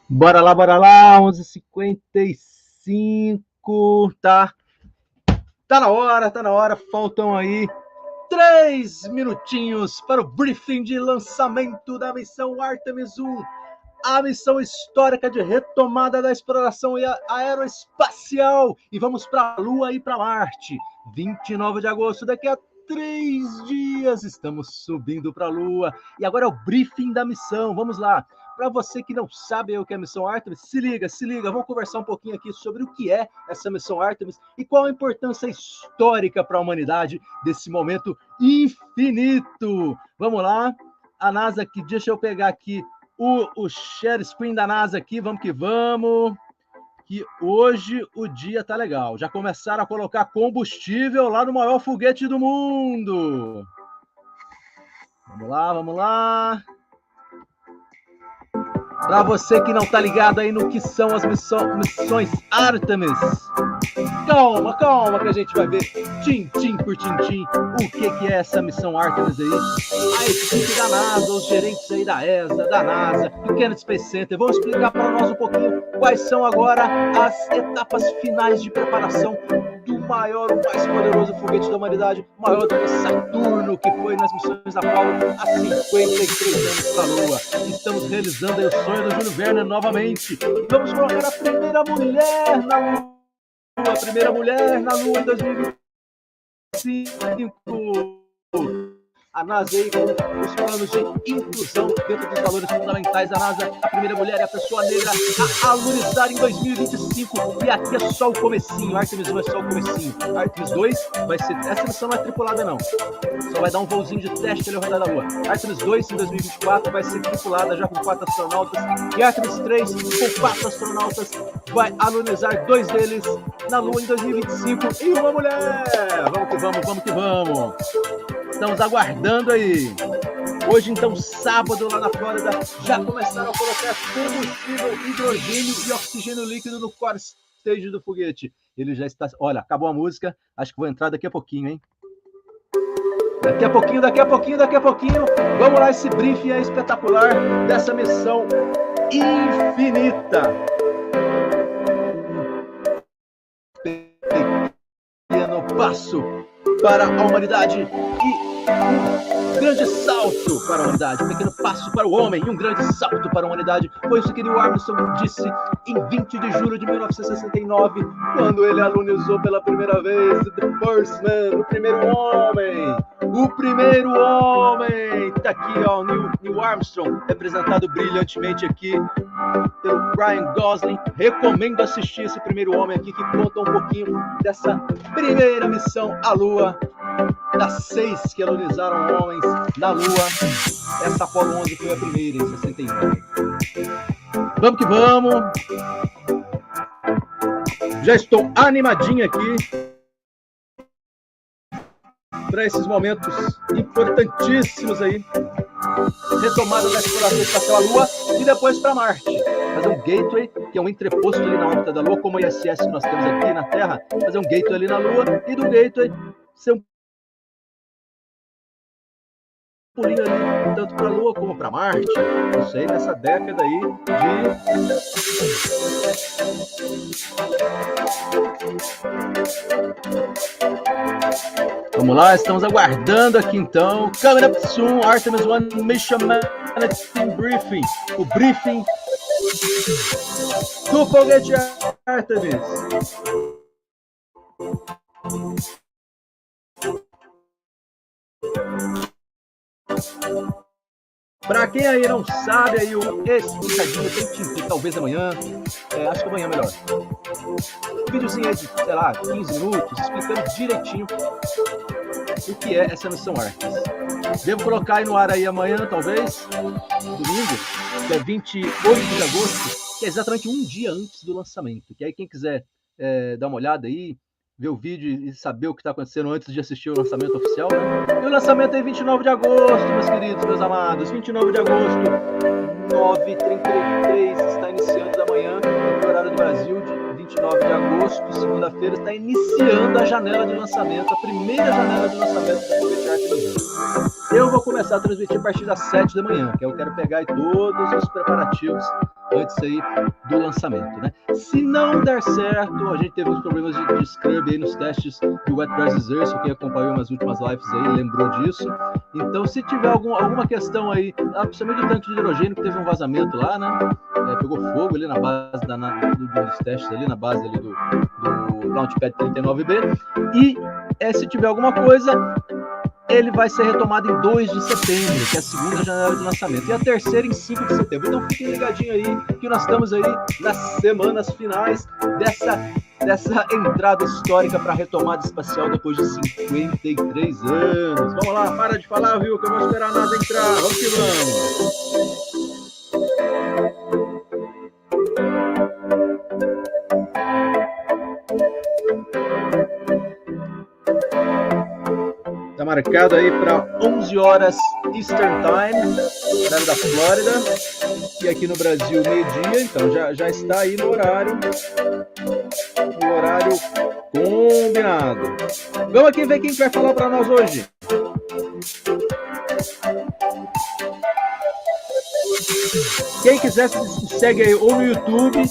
Bora lá, 11h55, tá na hora, faltam aí 3 minutinhos para o briefing de lançamento da missão Artemis 1, a missão histórica de retomada da exploração aeroespacial, e vamos para a Lua e para Marte, 29 de agosto, daqui a 3 dias, estamos subindo para a Lua, e agora é o briefing da missão, vamos lá. Para você que não sabe o que é a missão Artemis, se liga, vamos conversar um pouquinho aqui sobre o que é essa missão Artemis e qual a importância histórica para a humanidade desse momento infinito. Vamos lá, a NASA aqui, deixa eu pegar aqui o share screen da NASA aqui, vamos que vamos, que hoje o dia tá legal. Já começaram a colocar combustível lá no maior foguete do mundo. Vamos lá. Para você que não está ligado aí no que são as missões Artemis, calma que a gente vai ver tintim por tintim o que é essa missão Artemis aí. A equipe da NASA, os gerentes aí da ESA, da NASA, do Kennedy Space Center, vão explicar para nós um pouquinho quais são agora as etapas finais de preparação do maior, o mais poderoso foguete da humanidade, maior do que Saturno, que foi nas missões Apollo há 53 anos para a Lua. Estamos realizando aí o sonho do Júlio Verne novamente. Vamos colocar a primeira mulher na Lua. A primeira mulher na Lua em 2025. A NASA aí com os planos de inclusão dentro dos valores fundamentais da NASA. A primeira mulher é a pessoa negra a alunizar em 2025. E aqui é só o comecinho. Artemis 1 é só o comecinho. Artemis 2 vai ser... Essa missão não é tripulada, não. Só vai dar um voozinho de teste ali ao redor da Lua. Artemis 2 em 2024 vai ser tripulada já com 4 astronautas. E Artemis 3 com 4 astronautas vai alunizar 2 deles na Lua em 2025. E uma mulher! Vamos que vamos! Estamos aguardando aí. Hoje, então, sábado, lá na Flórida, já começaram a colocar combustível, hidrogênio e oxigênio líquido no core stage do foguete. Ele já está... Olha, acabou a música. Acho que vou entrar daqui a pouquinho, hein? Daqui a pouquinho. Vamos lá, esse briefing é espetacular dessa missão infinita. Pequeno passo para a humanidade e um grande salto para a humanidade, um pequeno passo para o homem e um grande salto para a humanidade. Foi isso que Neil Armstrong disse em 20 de julho de 1969, quando ele alunizou pela primeira vez The First Man, o primeiro homem. Tá aqui, ó, Neil Armstrong, representado brilhantemente aqui pelo Ryan Gosling. Recomendo assistir esse primeiro homem aqui, que conta um pouquinho dessa primeira missão à Lua, das 6 que alunizaram homens na Lua. Essa Apollo 11 foi a primeira, em 69. Vamos que vamos. Já estou animadinho aqui para esses momentos importantíssimos aí. Retomada da exploração espacial à Lua e depois para Marte. Fazer um gateway, que é um entreposto ali na órbita da Lua, como o ISS que nós temos aqui na Terra. Fazer um gateway ali na Lua e do gateway ser um pulinho ali, tanto para a Lua como para Marte. Isso aí nessa década aí de... Vamos lá, estamos aguardando aqui então. Coming up soon, Artemis 1 Mission Management Briefing. O briefing do foguete Artemis. Para quem aí não sabe, aí esse recadinho tem talvez amanhã, acho que amanhã é melhor. Um videozinho aí de, sei lá, 15 minutos, explicando direitinho o que é essa missão Artemis. Devo colocar aí no ar aí amanhã, talvez, domingo, que é 28 de agosto, que é exatamente um dia antes do lançamento. Que aí quem quiser dar uma olhada aí, ver o vídeo e saber o que está acontecendo antes de assistir o lançamento oficial, né? E o lançamento é 29 de agosto, meus queridos, meus amados. 29 de agosto, 9h33, está iniciando da manhã, no horário do Brasil, de 29 de agosto, segunda-feira, está iniciando a janela de lançamento, a primeira janela de lançamento da Foguete Artemis. Eu vou começar a transmitir a partir das 7 da manhã, que eu quero pegar aí todos os preparativos antes aí do lançamento, né? Se não der certo, a gente teve uns problemas de scrub aí nos testes do Wet Press Exercise, quem acompanhou nas últimas lives aí lembrou disso. Então, se tiver alguma questão aí, principalmente do tanque de hidrogênio, que teve um vazamento lá, né? Pegou fogo ali na base dos testes ali, na base ali do Launchpad 39B. E se tiver alguma coisa, ele vai ser retomado em 2 de setembro, que é a segunda janela de lançamento, e a terceira em 5 de setembro. Então fiquem ligadinhos aí, que nós estamos aí nas semanas finais dessa entrada histórica para a retomada espacial depois de 53 anos. Vamos lá, para de falar, viu, que eu não vou esperar nada entrar. Vamos que vamos. Tá marcado aí para 11 horas Eastern Time, horário da Flórida, e aqui no Brasil meio-dia, então já está aí no horário combinado. Vamos aqui ver quem vai falar para nós hoje. Quem quiser, segue aí ou no YouTube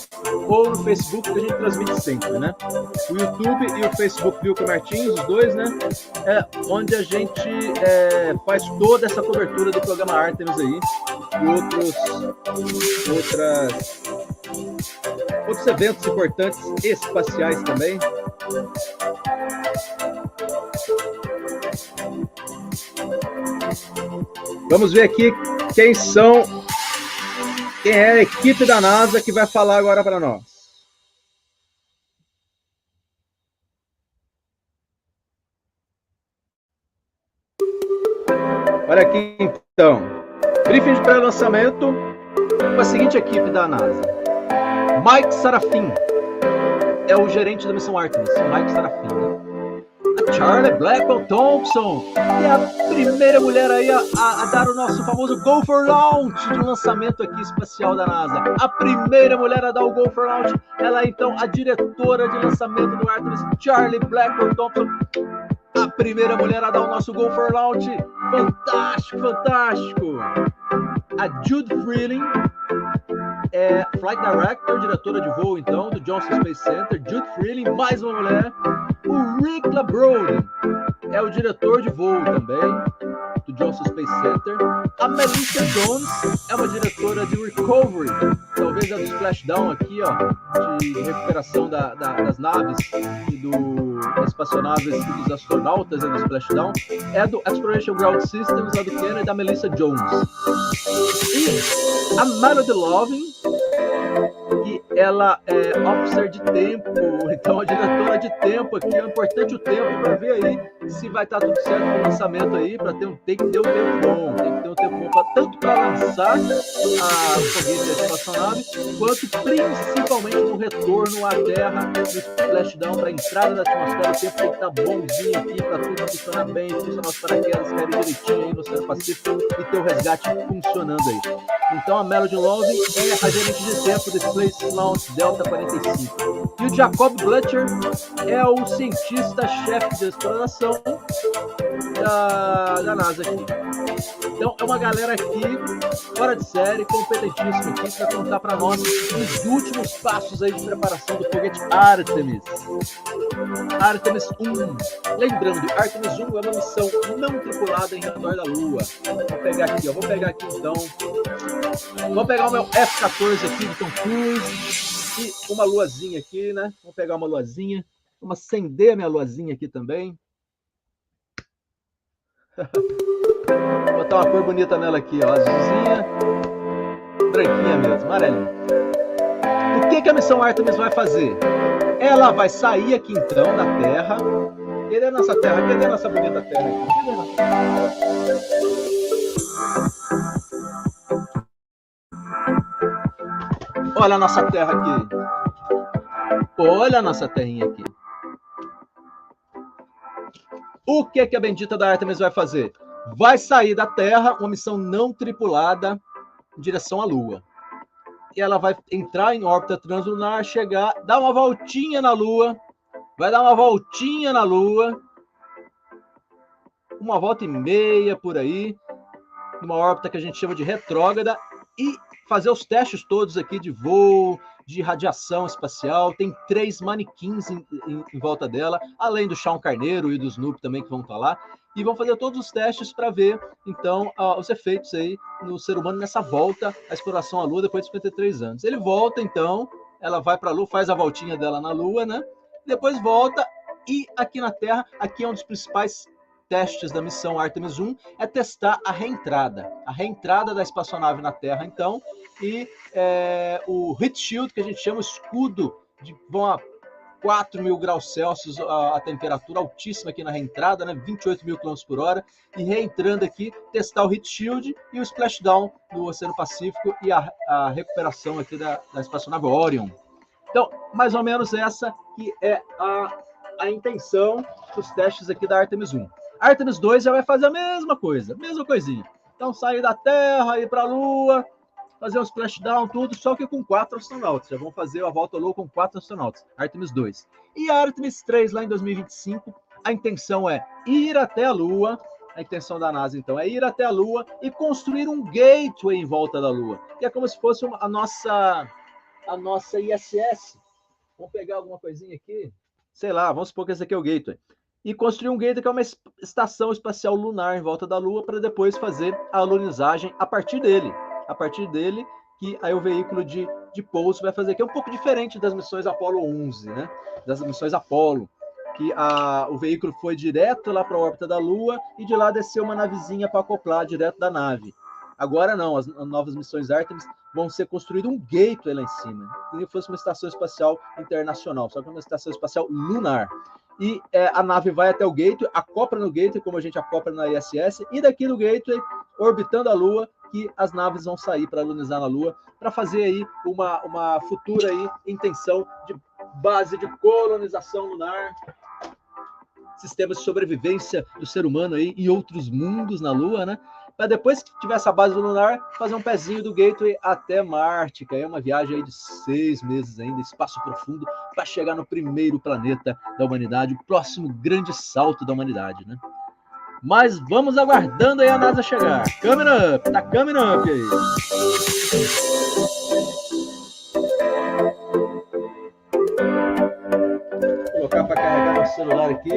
ou no Facebook, que a gente transmite sempre, né? O YouTube e o Facebook Vilco Martins, os dois, né? Onde a gente faz toda essa cobertura do programa Artemis aí e outros eventos importantes espaciais também. Vamos ver aqui quem é a equipe da NASA que vai falar agora para nós. Olha aqui, então. Briefing de pré-lançamento com a seguinte equipe da NASA. Mike Sarafin é o gerente da missão Artemis. Mike Sarafin, né? A Charlie Blackwell-Thompson, que é a primeira mulher aí a dar o nosso famoso Go for Launch de lançamento aqui espacial da NASA. A primeira mulher a dar o Go for Launch, ela é então a diretora de lançamento do Artemis, Charlie Blackwell-Thompson. A primeira mulher a dar o nosso Go for Launch. Fantástico, fantástico. A Judd Frieling é Flight Director, diretora de voo, então, do Johnson Space Center. Judd Frieling, mais uma mulher. O LaBrode é o diretor de voo também, do Johnson Space Center. A Melissa Jones é uma diretora de recovery, talvez a do splashdown aqui, ó, de recuperação das naves e das espaçonaves e dos astronautas do splashdown. É do Exploration Ground Systems, lá do Kennedy, da Melissa Jones. E a Lovin, que ela é officer de tempo, então a diretora de tempo aqui, é importante o tempo para ver aí se vai estar tudo certo no lançamento aí, tem que ter um tempo bom, tanto para lançar a foguete da espaçonave, quanto principalmente no retorno à Terra, no splashdown, para a entrada da atmosfera. O tempo tem que estar bonzinho aqui para tudo funcionar bem, funcionar os paraquedas caírem direitinho aí no Oceano Pacífico e ter o resgate funcionando aí. Então a Melody Lovin é a gerente de tempo do Space Launch Delta 45. E o Jacob Bleacher é o cientista-chefe de exploração da NASA aqui. Então é uma galera aqui fora de série, competentíssima aqui, para contar para nós os últimos passos aí de preparação do foguete Artemis. Artemis 1. Lembrando, Artemis 1 é uma missão não tripulada em redor da Lua. Vou pegar aqui, vou pegar aqui então. Vou pegar o meu F-14 aqui do Tom Cruise e uma luazinha aqui, né? Vou pegar uma luazinha. Vamos acender a minha luazinha aqui também. Vou botar uma cor bonita nela aqui, ó. Azulzinha, branquinha mesmo, amarelinha. O que a missão Artemis vai fazer? Ela vai sair aqui então da Terra. Cadê a nossa Terra? Cadê a nossa bonita Terra aqui? Cadê a nossa Terra? Olha a nossa Terra aqui. Olha a nossa terrinha aqui. O que a bendita da Artemis vai fazer? Vai sair da Terra, uma missão não tripulada, em direção à Lua. E ela vai entrar em órbita translunar, chegar, dar uma voltinha na Lua, vai dar uma voltinha na Lua, uma volta e meia por aí, numa órbita que a gente chama de retrógrada, e fazer os testes todos aqui de voo, de radiação espacial. Tem 3 manequins em volta dela, além do Sean Carneiro e do Snoop também, que vão estar lá, e vão fazer todos os testes para ver, então, os efeitos aí no ser humano nessa volta à exploração à Lua depois de 53 anos. Ele volta, então, ela vai para a Lua, faz a voltinha dela na Lua, né? Depois volta, e aqui na Terra, aqui é um dos principais testes da missão Artemis 1, é testar a reentrada da espaçonave na Terra, então, e o heat shield, que a gente chama escudo, vão a 4.000 graus Celsius, a temperatura altíssima aqui na reentrada, né, 28 mil km por hora, e reentrando aqui, testar o heat shield e o splashdown no Oceano Pacífico e a recuperação aqui da espaçonave ORION. Então, mais ou menos essa que é a intenção dos testes aqui da Artemis 1. A Artemis 2 já vai fazer a mesma coisa, mesma coisinha. Então, sair da Terra, ir para a Lua, fazer um splashdown, tudo, só que com 4 astronautas. Já vão fazer a volta à Lua com 4 astronautas, Artemis 2. E a Artemis 3, lá em 2025, a intenção é ir até a Lua, a intenção da NASA, então, é ir até a Lua e construir um gateway em volta da Lua, que é como se fosse a nossa ISS. Vamos pegar alguma coisinha aqui? Sei lá, vamos supor que esse aqui é o gateway. E construir um gateway que é uma estação espacial lunar em volta da Lua para depois fazer a alunizagem a partir dele. A partir dele, que aí o veículo de pouso vai fazer, que é um pouco diferente das missões Apollo 11, né? Das missões Apollo, que o veículo foi direto lá para a órbita da Lua e de lá desceu uma navezinha para acoplar direto da nave. Agora não, as novas missões Artemis vão ser construído um gateway lá em cima, como se fosse uma estação espacial internacional, só que uma estação espacial lunar. E a nave vai até o gateway, acopla no gateway, como a gente acopla na ISS, e daqui do gateway, orbitando a Lua, que as naves vão sair para lunizar na Lua, para fazer aí uma futura aí intenção de base de colonização lunar, sistemas de sobrevivência do ser humano aí em outros mundos na Lua, né? Para depois que tiver essa base lunar, fazer um pezinho do gateway até Marte, que é uma viagem aí de 6 meses ainda, espaço profundo, para chegar no primeiro planeta da humanidade, o próximo grande salto da humanidade, né? Mas vamos aguardando aí a NASA chegar. Coming up, tá coming up aí. Vou colocar para carregar meu celular aqui.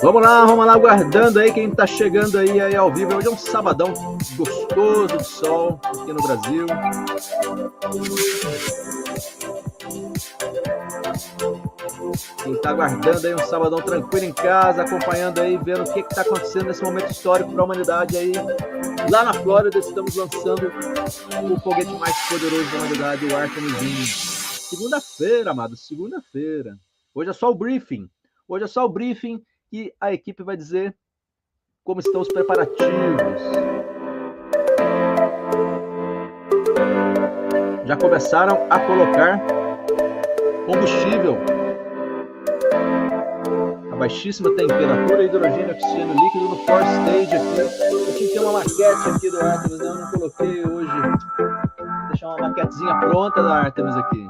Vamos lá, aguardando aí quem tá chegando aí ao vivo. Hoje é um sabadão gostoso de sol aqui no Brasil. Quem tá aguardando aí um sabadão tranquilo em casa, acompanhando aí, vendo o que tá acontecendo nesse momento histórico para a humanidade aí. Lá na Flórida estamos lançando o foguete mais poderoso da humanidade, o Artemis 1. Segunda-feira, amados, segunda-feira. Hoje é só o briefing. E a equipe vai dizer como estão os preparativos. Já começaram a colocar combustível a baixíssima temperatura, hidrogênio, oxigênio líquido no force stage aqui. Eu tinha que ter uma maquete aqui do Artemis, eu não coloquei hoje. Vou deixar uma maquetezinha pronta da Artemis aqui.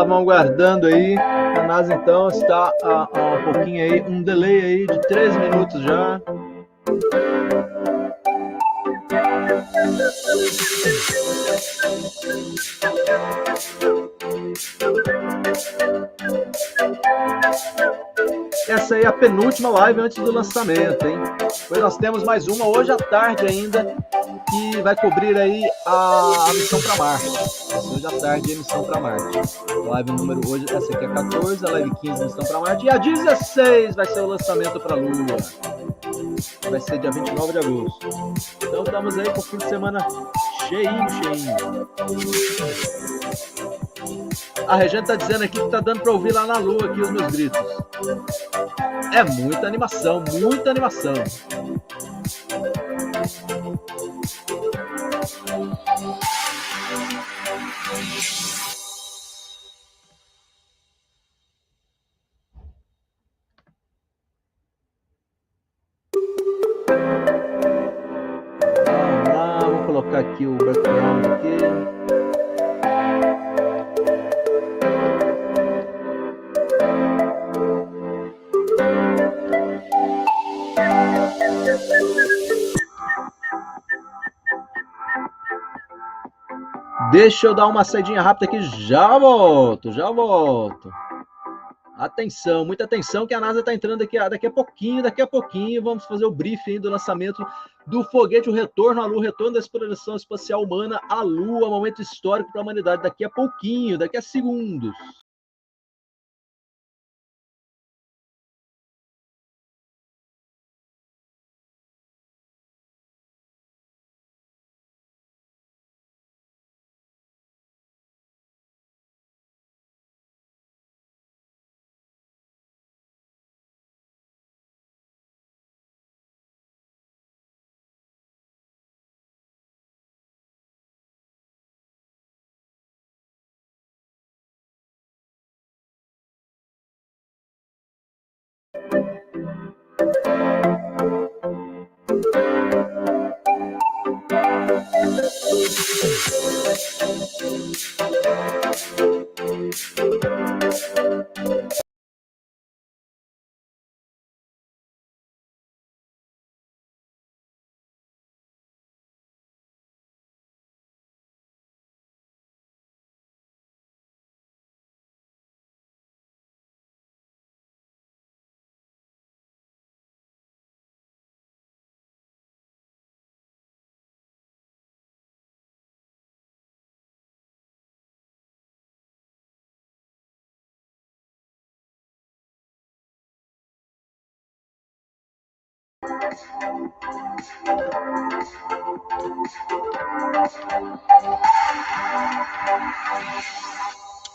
Vamos aguardando aí a NASA então está um pouquinho aí, um delay aí de 13 minutos já. Essa aí é a penúltima live antes do lançamento, hein? Depois nós temos mais uma hoje à tarde ainda, que vai cobrir aí a missão para Marte. Hoje à tarde é a missão para Marte. Live número hoje, essa aqui é 14, a live 15, missão para Marte. E a 16 vai ser o lançamento para a Lua. Vai ser dia 29 de agosto. Então estamos aí com o fim de semana cheinho. A Regina tá dizendo aqui que tá dando para ouvir lá na Lua aqui os meus gritos. É muita animação, muita animação. Vamos lá, vou colocar aqui o background aqui. Deixa eu dar uma saidinha rápida aqui, já volto. Atenção, muita atenção que a NASA está entrando aqui daqui a pouquinho vamos fazer o briefing do lançamento do foguete, o retorno à Lua, o retorno da exploração espacial humana à Lua, momento histórico para a humanidade, daqui a pouquinho, daqui a segundos.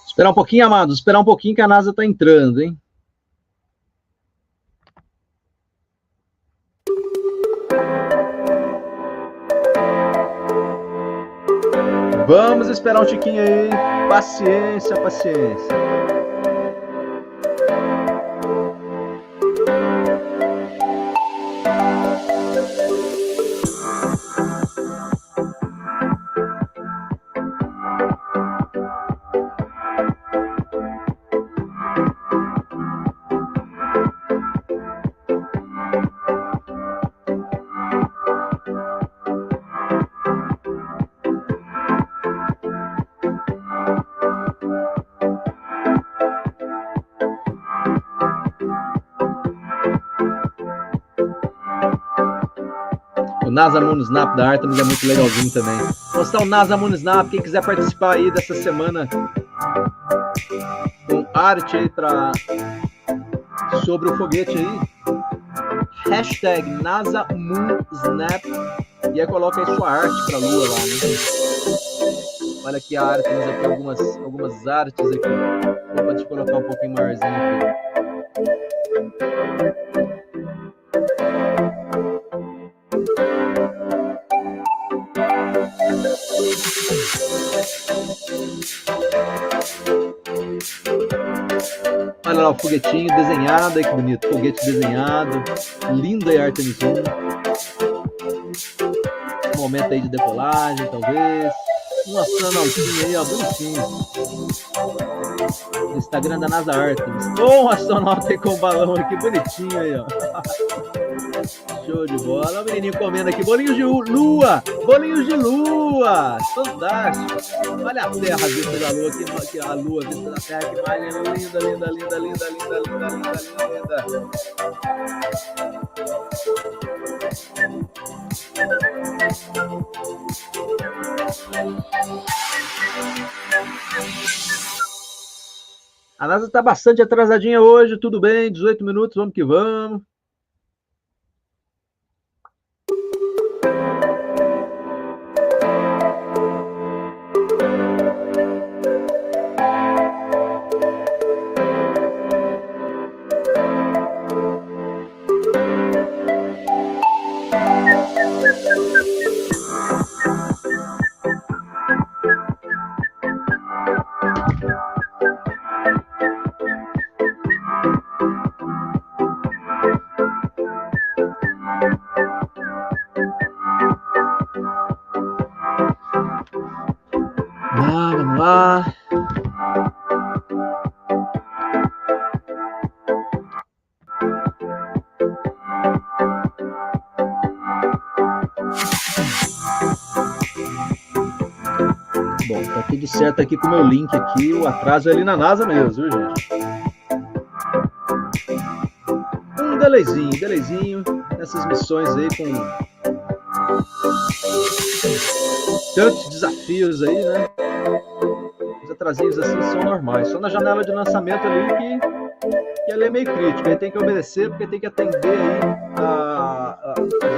Esperar um pouquinho, amados, esperar um pouquinho que a NASA está entrando, hein? Vamos esperar um tiquinho aí, paciência. O NASA Moon Snap da Artemis é muito legalzinho também. Postar o NASA Moon Snap, quem quiser participar aí dessa semana com arte aí sobre o foguete aí, hashtag NASA Moon Snap, e aí coloca aí sua arte pra Lua lá, né? Olha aqui a Artemis, aqui algumas artes aqui. Opa, deixa eu colocar um pouquinho maiorzinho aqui. Olha lá o foguetinho desenhado, aí que bonito, foguete desenhado, linda aí a Artemis 1. Um momento aí de decolagem, talvez. Um astronautinha aí, ó, bonitinho. No Instagram da NASA Artemis. Um astronauta aí com um balão aqui, bonitinho aí, ó. Show de bola. Olha o menininho comendo aqui. Bolinhos de lua. Bolinhos de lua. Fantástico. Olha a terra vista da lua. Que a lua vista da terra. Que imagem linda, linda, linda, linda, linda, linda, linda, linda. A NASA está bastante atrasadinha hoje. Tudo bem, 18 minutos. Vamos que vamos. Vamos lá. Bom, tá tudo certo aqui com o meu link aqui. O atraso é ali na NASA mesmo, viu, gente? Um delayzinho nessas missões aí com tantos desafios aí, né? Os atrasinhos assim são normais. Só na janela de lançamento ali que ela é meio crítica. Aí tem que obedecer, porque tem que atender aí a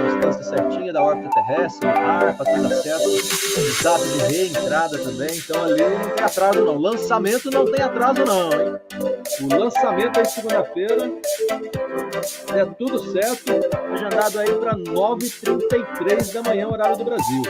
distância certinha da órbita terrestre, ar, para tudo dar certo. O data de reentrada também. Então ali não tem atraso não. Lançamento não tem atraso não, hein? O lançamento é segunda-feira. É tudo certo. Agendado aí para 9h33 da manhã, horário do Brasil.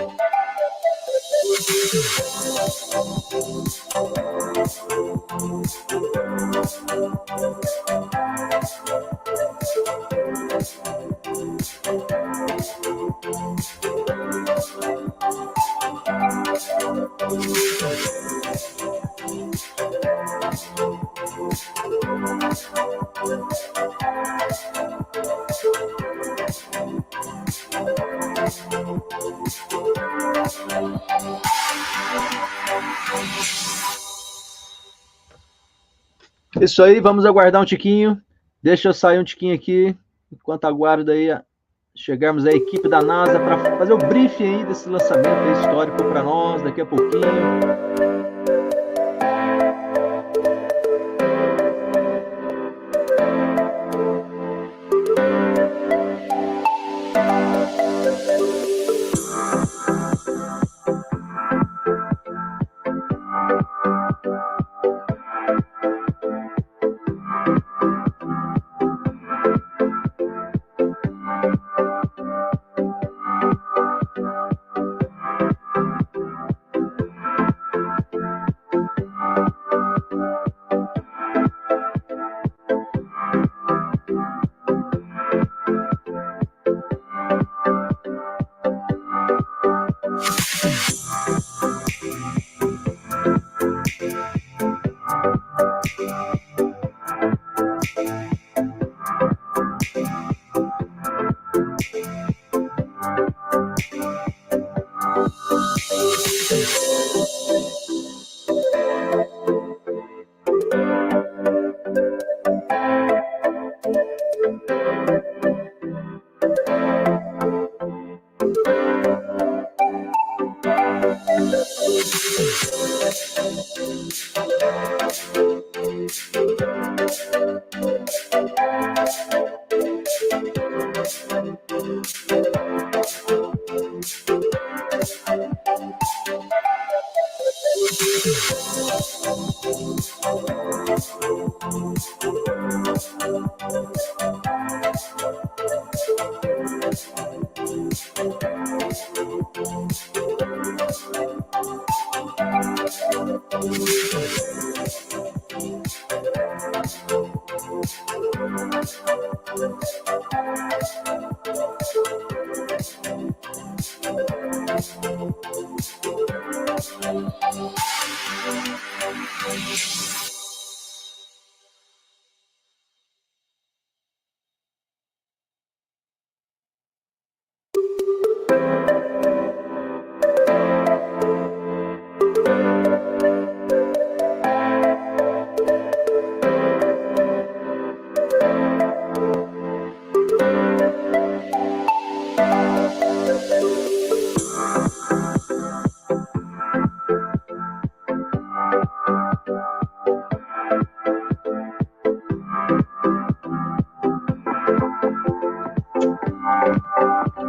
Isso aí, vamos aguardar um tiquinho. Deixa eu sair um tiquinho aqui, enquanto aguardo aí chegarmos a equipe da NASA para fazer o briefing aí desse lançamento aí histórico para nós daqui a pouquinho.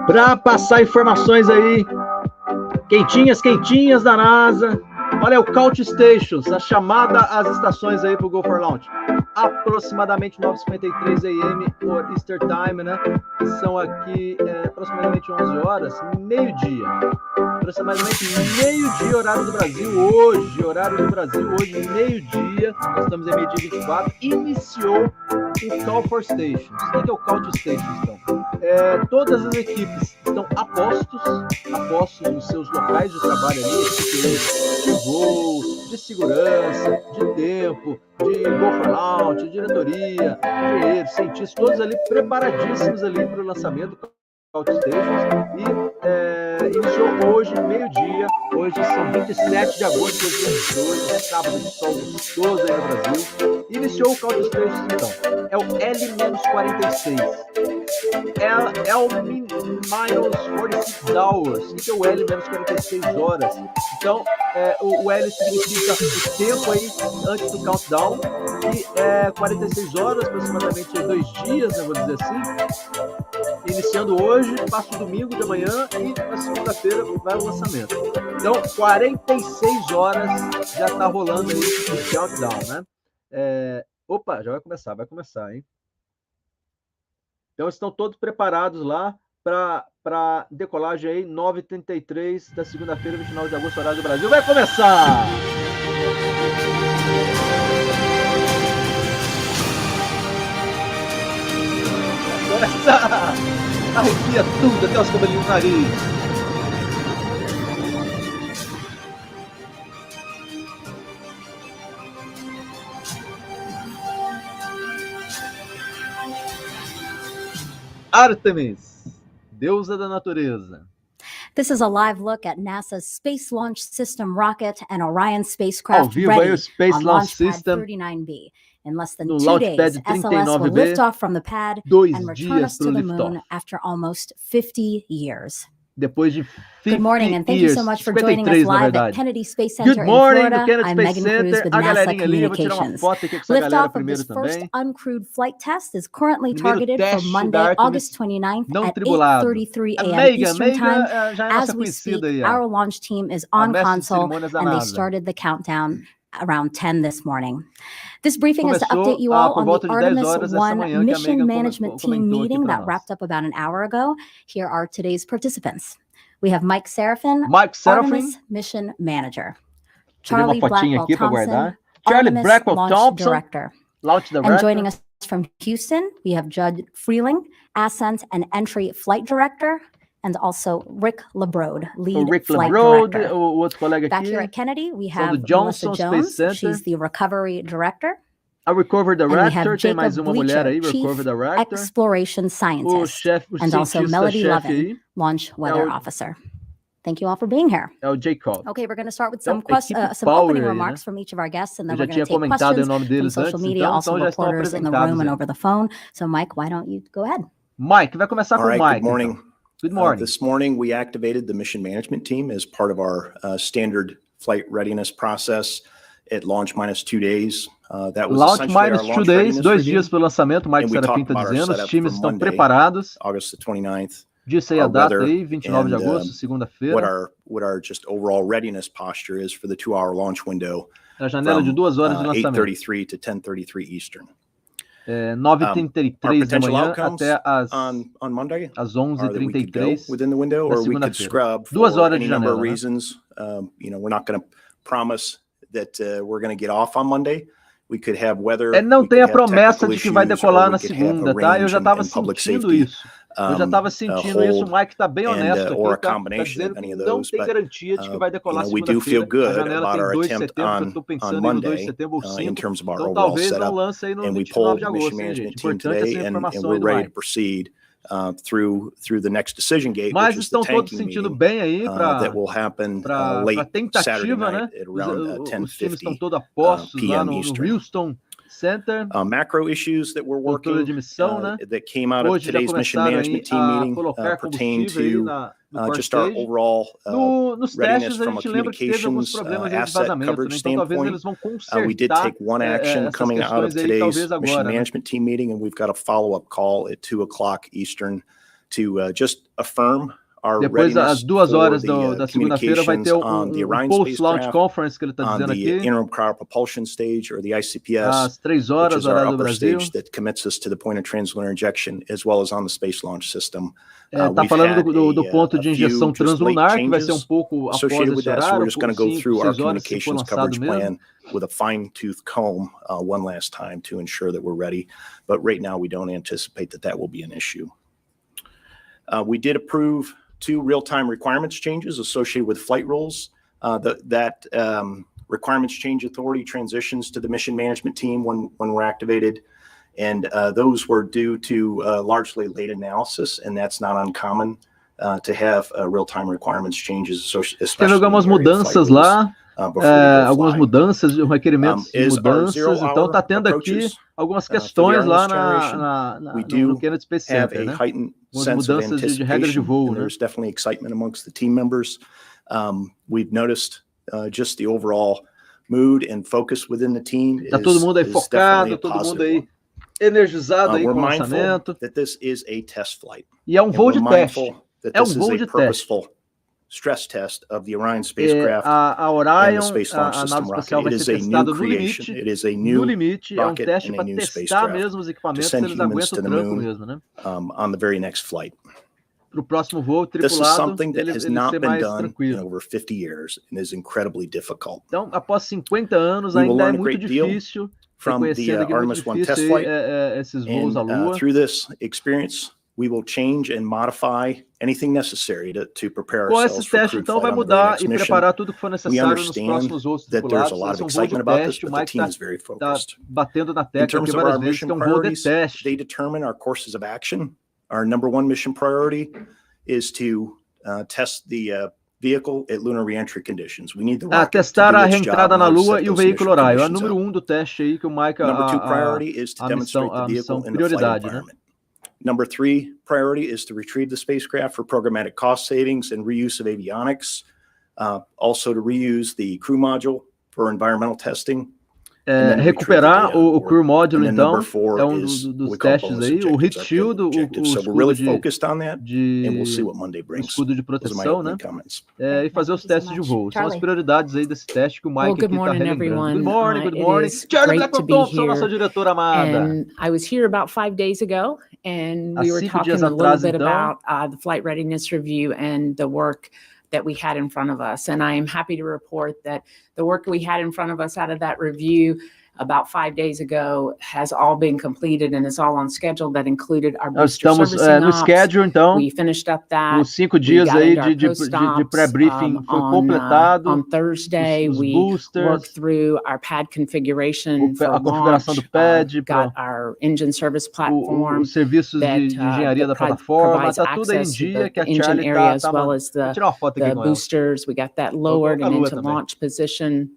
Para passar informações aí, quentinhas da NASA. Olha o Couch Stations, a chamada às estações aí para o Go for Launch. Aproximadamente 9h53 AM por Easter Time, né? Que são aqui aproximadamente 11 horas, meio-dia. Aproximadamente meio-dia, horário do Brasil, hoje, meio-dia. Nós estamos em meio-dia 24. Iniciou o Call for Stations. O que é o Couch Stations, então? Todas as equipes estão a postos nos seus locais de trabalho ali, de voo, de segurança, de tempo, de Go for Launch, de diretoria, engenheiros, cientistas, todos ali preparadíssimos ali para o lançamento do Couch Stations. E iniciou hoje, meio-dia. Hoje são 27 de agosto de 2022, sábado de sol gostoso aí no Brasil. Iniciou o Couch Stations, então. É o L-46. L-46 hours. O que é o L-46 horas? Então, o L significa o tempo aí antes do countdown. E 46 horas, aproximadamente 2 dias, né, vou dizer assim. Iniciando hoje, passa o domingo de manhã e na segunda-feira vai o lançamento. Então, 46 horas já está rolando aí o countdown, né? Opa, já vai começar, hein? Então, estão todos preparados lá para decolagem aí, 9h33 da segunda-feira, 29 de agosto, horário do Brasil. Vai começar! Arrepia tudo, até os cabelinhos do nariz. Artemis, deusa da natureza. This is a live look at NASA's Space Launch System rocket and Orion spacecraft ready on Launch Pad 39B. In less than 2 days, SLS will lift off from the pad and return us to the moon after almost 50 years. Depois de 50 Good morning, and thank you so much for joining us live at Kennedy Space Center in Florida. I'm Megan Cruz with NASA Communications. Liftoff of this first uncrewed flight test is currently targeted for Monday, August 29th at 8:33 a.m. Eastern Time. As we speak, our launch team is on console, and they started the countdown around 10 this morning. This briefing is to update you all on the Artemis 1 Mission Management Team meeting that wrapped up about an hour ago. Here are today's participants. We have Mike Sarafin, Artemis Mission Manager. Charlie Blackwell-Thompson, Artemis Launch Director. And joining us from Houston, we have Judd Frieling, Ascent and Entry Flight Director. And also Rick LaBrode, lead flight director. Back here at Kennedy, we have Melissa Jones. She's the recovery director. A recovery director, tem mais uma mulher aí, recovery director. Exploration scientist. And also Melody Lovin, launch weather officer. Thank you all for being here. É o Jacob. Okay, we're going to start with some opening remarks from each of our guests, and then we're going to take questions from social media, also reporters in the room and over the phone. So Mike, why don't you go ahead? Mike, vai começar com o Mike. Good morning. Então. Good morning. This morning, we activated the mission management team as part of our standard flight readiness process at launch minus 2 days. That was launch minus 2 days, 2 dias para o lançamento, o Mike Sarafin está dizendo, os times estão preparados. August the 29th. Disse aí a data aí, 29 de agosto, segunda-feira. What our just overall readiness posture is for the 2-hour launch window. A janela de 2 horas de lançamento. 8:33 to 10:33 Eastern. 9h33 da manhã até às 11h33 da segunda-feira. 2 horas de janela. We're not going to promise that we're going to get off on Monday. We could have weather. Não tem a promessa de que vai decolar na segunda, tá? Eu já estava sentindo isso. Eu já estava sentindo isso, o Mike está bem honesto or a aqui, tá combination dizendo of any que of não those, tem but garantia de que vai decolar we do feel segunda-feira. A good janela about tem our 2 de attempt setembro, eu estou pensando on em no 2 de Monday setembro ou in 5, terms of our então overall talvez não setup, lance aí no and we 29 polled de the mission agosto, hein, gente? management team Importante today, essa and informação we're aí do ready to Mike. proceed through the next decision gate, Mas which is the estão todos tanking sentindo meeting bem aí that will happen late Saturday tentativa, night né? at around Os times estão 10:50 todos apostos lá p.m. no Eastern. Houston Center. Macro issues that we're Controle working de missão, né? that came out of Hoje já today's mission começaram management aí team a meeting colocar pertain combustível aí to no core just our stage. overall Nos readiness testes a from a gente lembra que teve alguns communications problemas aí de asset vazamento, né? coverage Então talvez standpoint. eles vão We did consertar take one action essas coming out of questões aí today's talvez mission agora, né? management team meeting, and we've got a follow-up call at 2:00 Eastern to just affirm our Depois, às readiness 2 horas for da segunda-feira, vai ter on the Orion post-launch spacecraft, conference que ele está on dizendo the aqui, interim propulsion stage, or the ICPS, às 3 which horas, is our horário do upper Brasil. stage that commits us to the point of translunar injection, as well as on the Space Launch System. Está falando do ponto de injeção translunar, que vai ser pouco após associated with esse that, so horário, we're just going to go through our 6 horas se for communications lançado coverage mesmo. plan with a fine-tooth comb one last time to ensure that we're ready. But right now, we don't anticipate that will be an issue. We did approve 2 real-time requirements changes associated with flight rules. That requirements change authority transitions to the mission management team when we're activated. And those were due to largely late analysis, and that's not uncommon to have real-time requirements changes, especially teve algumas mudanças lá, algumas mudanças, requerimentos de mudanças, então está tendo aqui algumas questões lá no Kennedy Space Center, né? Algumas mudanças de regra de voo, né? There's definitely excitement amongst the team members. We've noticed just the overall mood and focus within the team. Tá todo mundo aí focado, todo mundo aí energizado aí com o lançamento. That this is a test flight. E é voo de teste. É voo de teste. Stress test of the Orion spacecraft a Orion, and the Space Launch a System nave rocket. espacial vai ser testada no limite. It is a new rocket teste and a para new testar spacecraft mesmo os equipamentos, to se send eles humans aguentam to o the tranco moon mesmo, né? On the very next flight. Para o próximo voo This is tripulado, something that has not ser been mais done in tranquilo. over 50 years and is incredibly difficult. Então, após 50 anos, We will ainda é learn a muito great deal difícil, from the reconhecendo que é muito Artemis 1 test difícil flight, esses voos à and Lua. through this experience, we will change and modify anything necessary to prepare Com ourselves esse for teste, crewed então, flight vai on the very mudar next e mission. preparar tudo que for We necessário nos understand próximos voos that there's a tripulados. lot Esse of é voo de excitement about this, teste, o but the Mike team is very está focused. batendo na In tecla terms aqui of várias our vezes, que mission é voo de priorities, teste. they determine our courses of action. Our number one mission priority is to test the vehicle at lunar reentry conditions. We need the rocket testar to do a its job reentrada na now to Lua set e o those veículo initial Orion. É o conditions número up. 1 do teste aí que o Mike, Number 2 priority is to demonstrate the vehicle in a flight prioridade, né? environment. Number 3 priority is to retrieve the spacecraft for programmatic cost savings and reuse of avionics. Also to reuse the crew module for environmental testing. Recuperar o crew module, então, é dos testes bonus aí. O heat objectives, shield, o really escudo de escudo de proteção, né? E fazer os testes de voo. São as prioridades aí desse teste que o Mike aqui está relembrando. Good morning, good morning. Charlie Blackwell-Thompson, nossa diretora amada. And I was here about 5 days ago, and we were talking a little bit about the flight readiness review and the work that we had in front of us. And I am happy to report that the work we had in front of us out of that review about 5 days ago has all been completed and is all on schedule. That included our booster servicing no schedule, então. We finished up that. Os 5 dias aí de pré-briefing foi completado. On Thursday, we worked through our pad configuration for a configuração do pad, got our engine service platform, os serviços de engenharia da plataforma, tá tudo aí em dia que a Charlie tá as well as the boosters. We got that lowered and into launch position.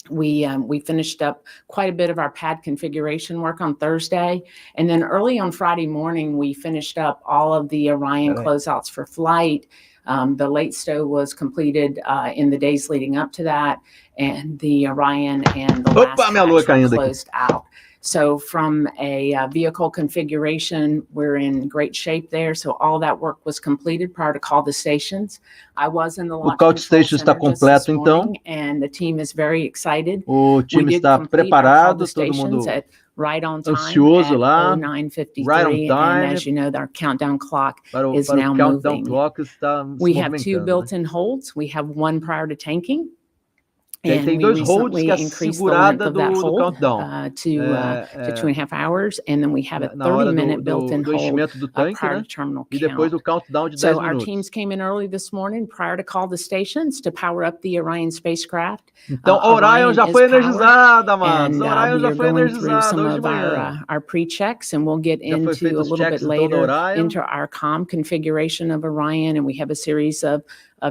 We finished up quite a bit of our pad configuration work on Thursday. And then early on Friday morning, we finished up all of the Orion closeouts for flight. The late stow was completed in the days leading up to that. And the Orion and the last hatch were closed out. So from a vehicle configuration, we're in great shape there. So all that work was completed prior to call the stations. I was in the launch control station está completo, então. And the team is very excited. O time está preparado, todo mundo right on time ansioso lá. 9:53, right on time. And as you know, our countdown clock is now moving. Clock está we have 2 built-in holds. We have one prior to tanking. E aí tem dois holds, que é a segurada do countdown. To 2.5 hours, and then we have a 30-minute built-in hold prior to terminal count. E depois do countdown de 10 So minutos. our teams came in early this morning prior to call the stations to power up the Orion spacecraft. Então, Orion já foi energizada, mano. Orion já foi energizada some hoje of de manhã. our pre-checks, and we'll get Já foi into feito a os little checks, bit então, do later Orion. into our comm configuration of Orion, and we have a series of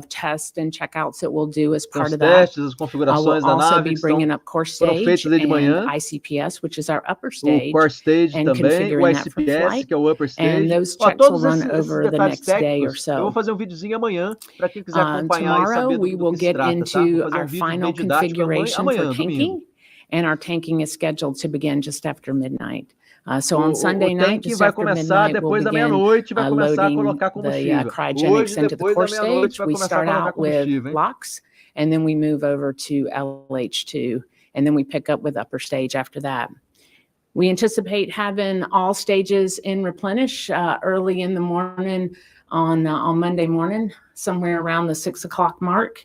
tests and checkouts that we'll do as part Os of that. testes, as configurações We'll da also nave be que bringing estão, up core foram stage feitos de manhã. and ICPS, which is our upper O stage, core stage and também, o configuring that for ICPS, flight. que é o upper And stage. those Ó, checks will todos run esses over the detalhes next day or técnicos, eu vou so. fazer um videozinho amanhã, para quem quiser acompanhar e Tomorrow saber we do will que se get trata, tá? into Vou fazer our vídeo final bem didático configuration amanhã, for domingo. tanking, and our tanking is scheduled to begin just after midnight. So on O Sunday night, tanking just vai after começar midnight, we'll depois da begin meia-noite, vai começar a loading colocar the combustível. cryogenics Hoje, into the depois core da meia-noite, stage. vai We começar a start colocar out with combustível, hein? blocks, and then we move over to LH2, and then we pick up with upper stage after that. We anticipate having all stages in replenish early in the morning on Monday morning, somewhere around the 6 o'clock mark.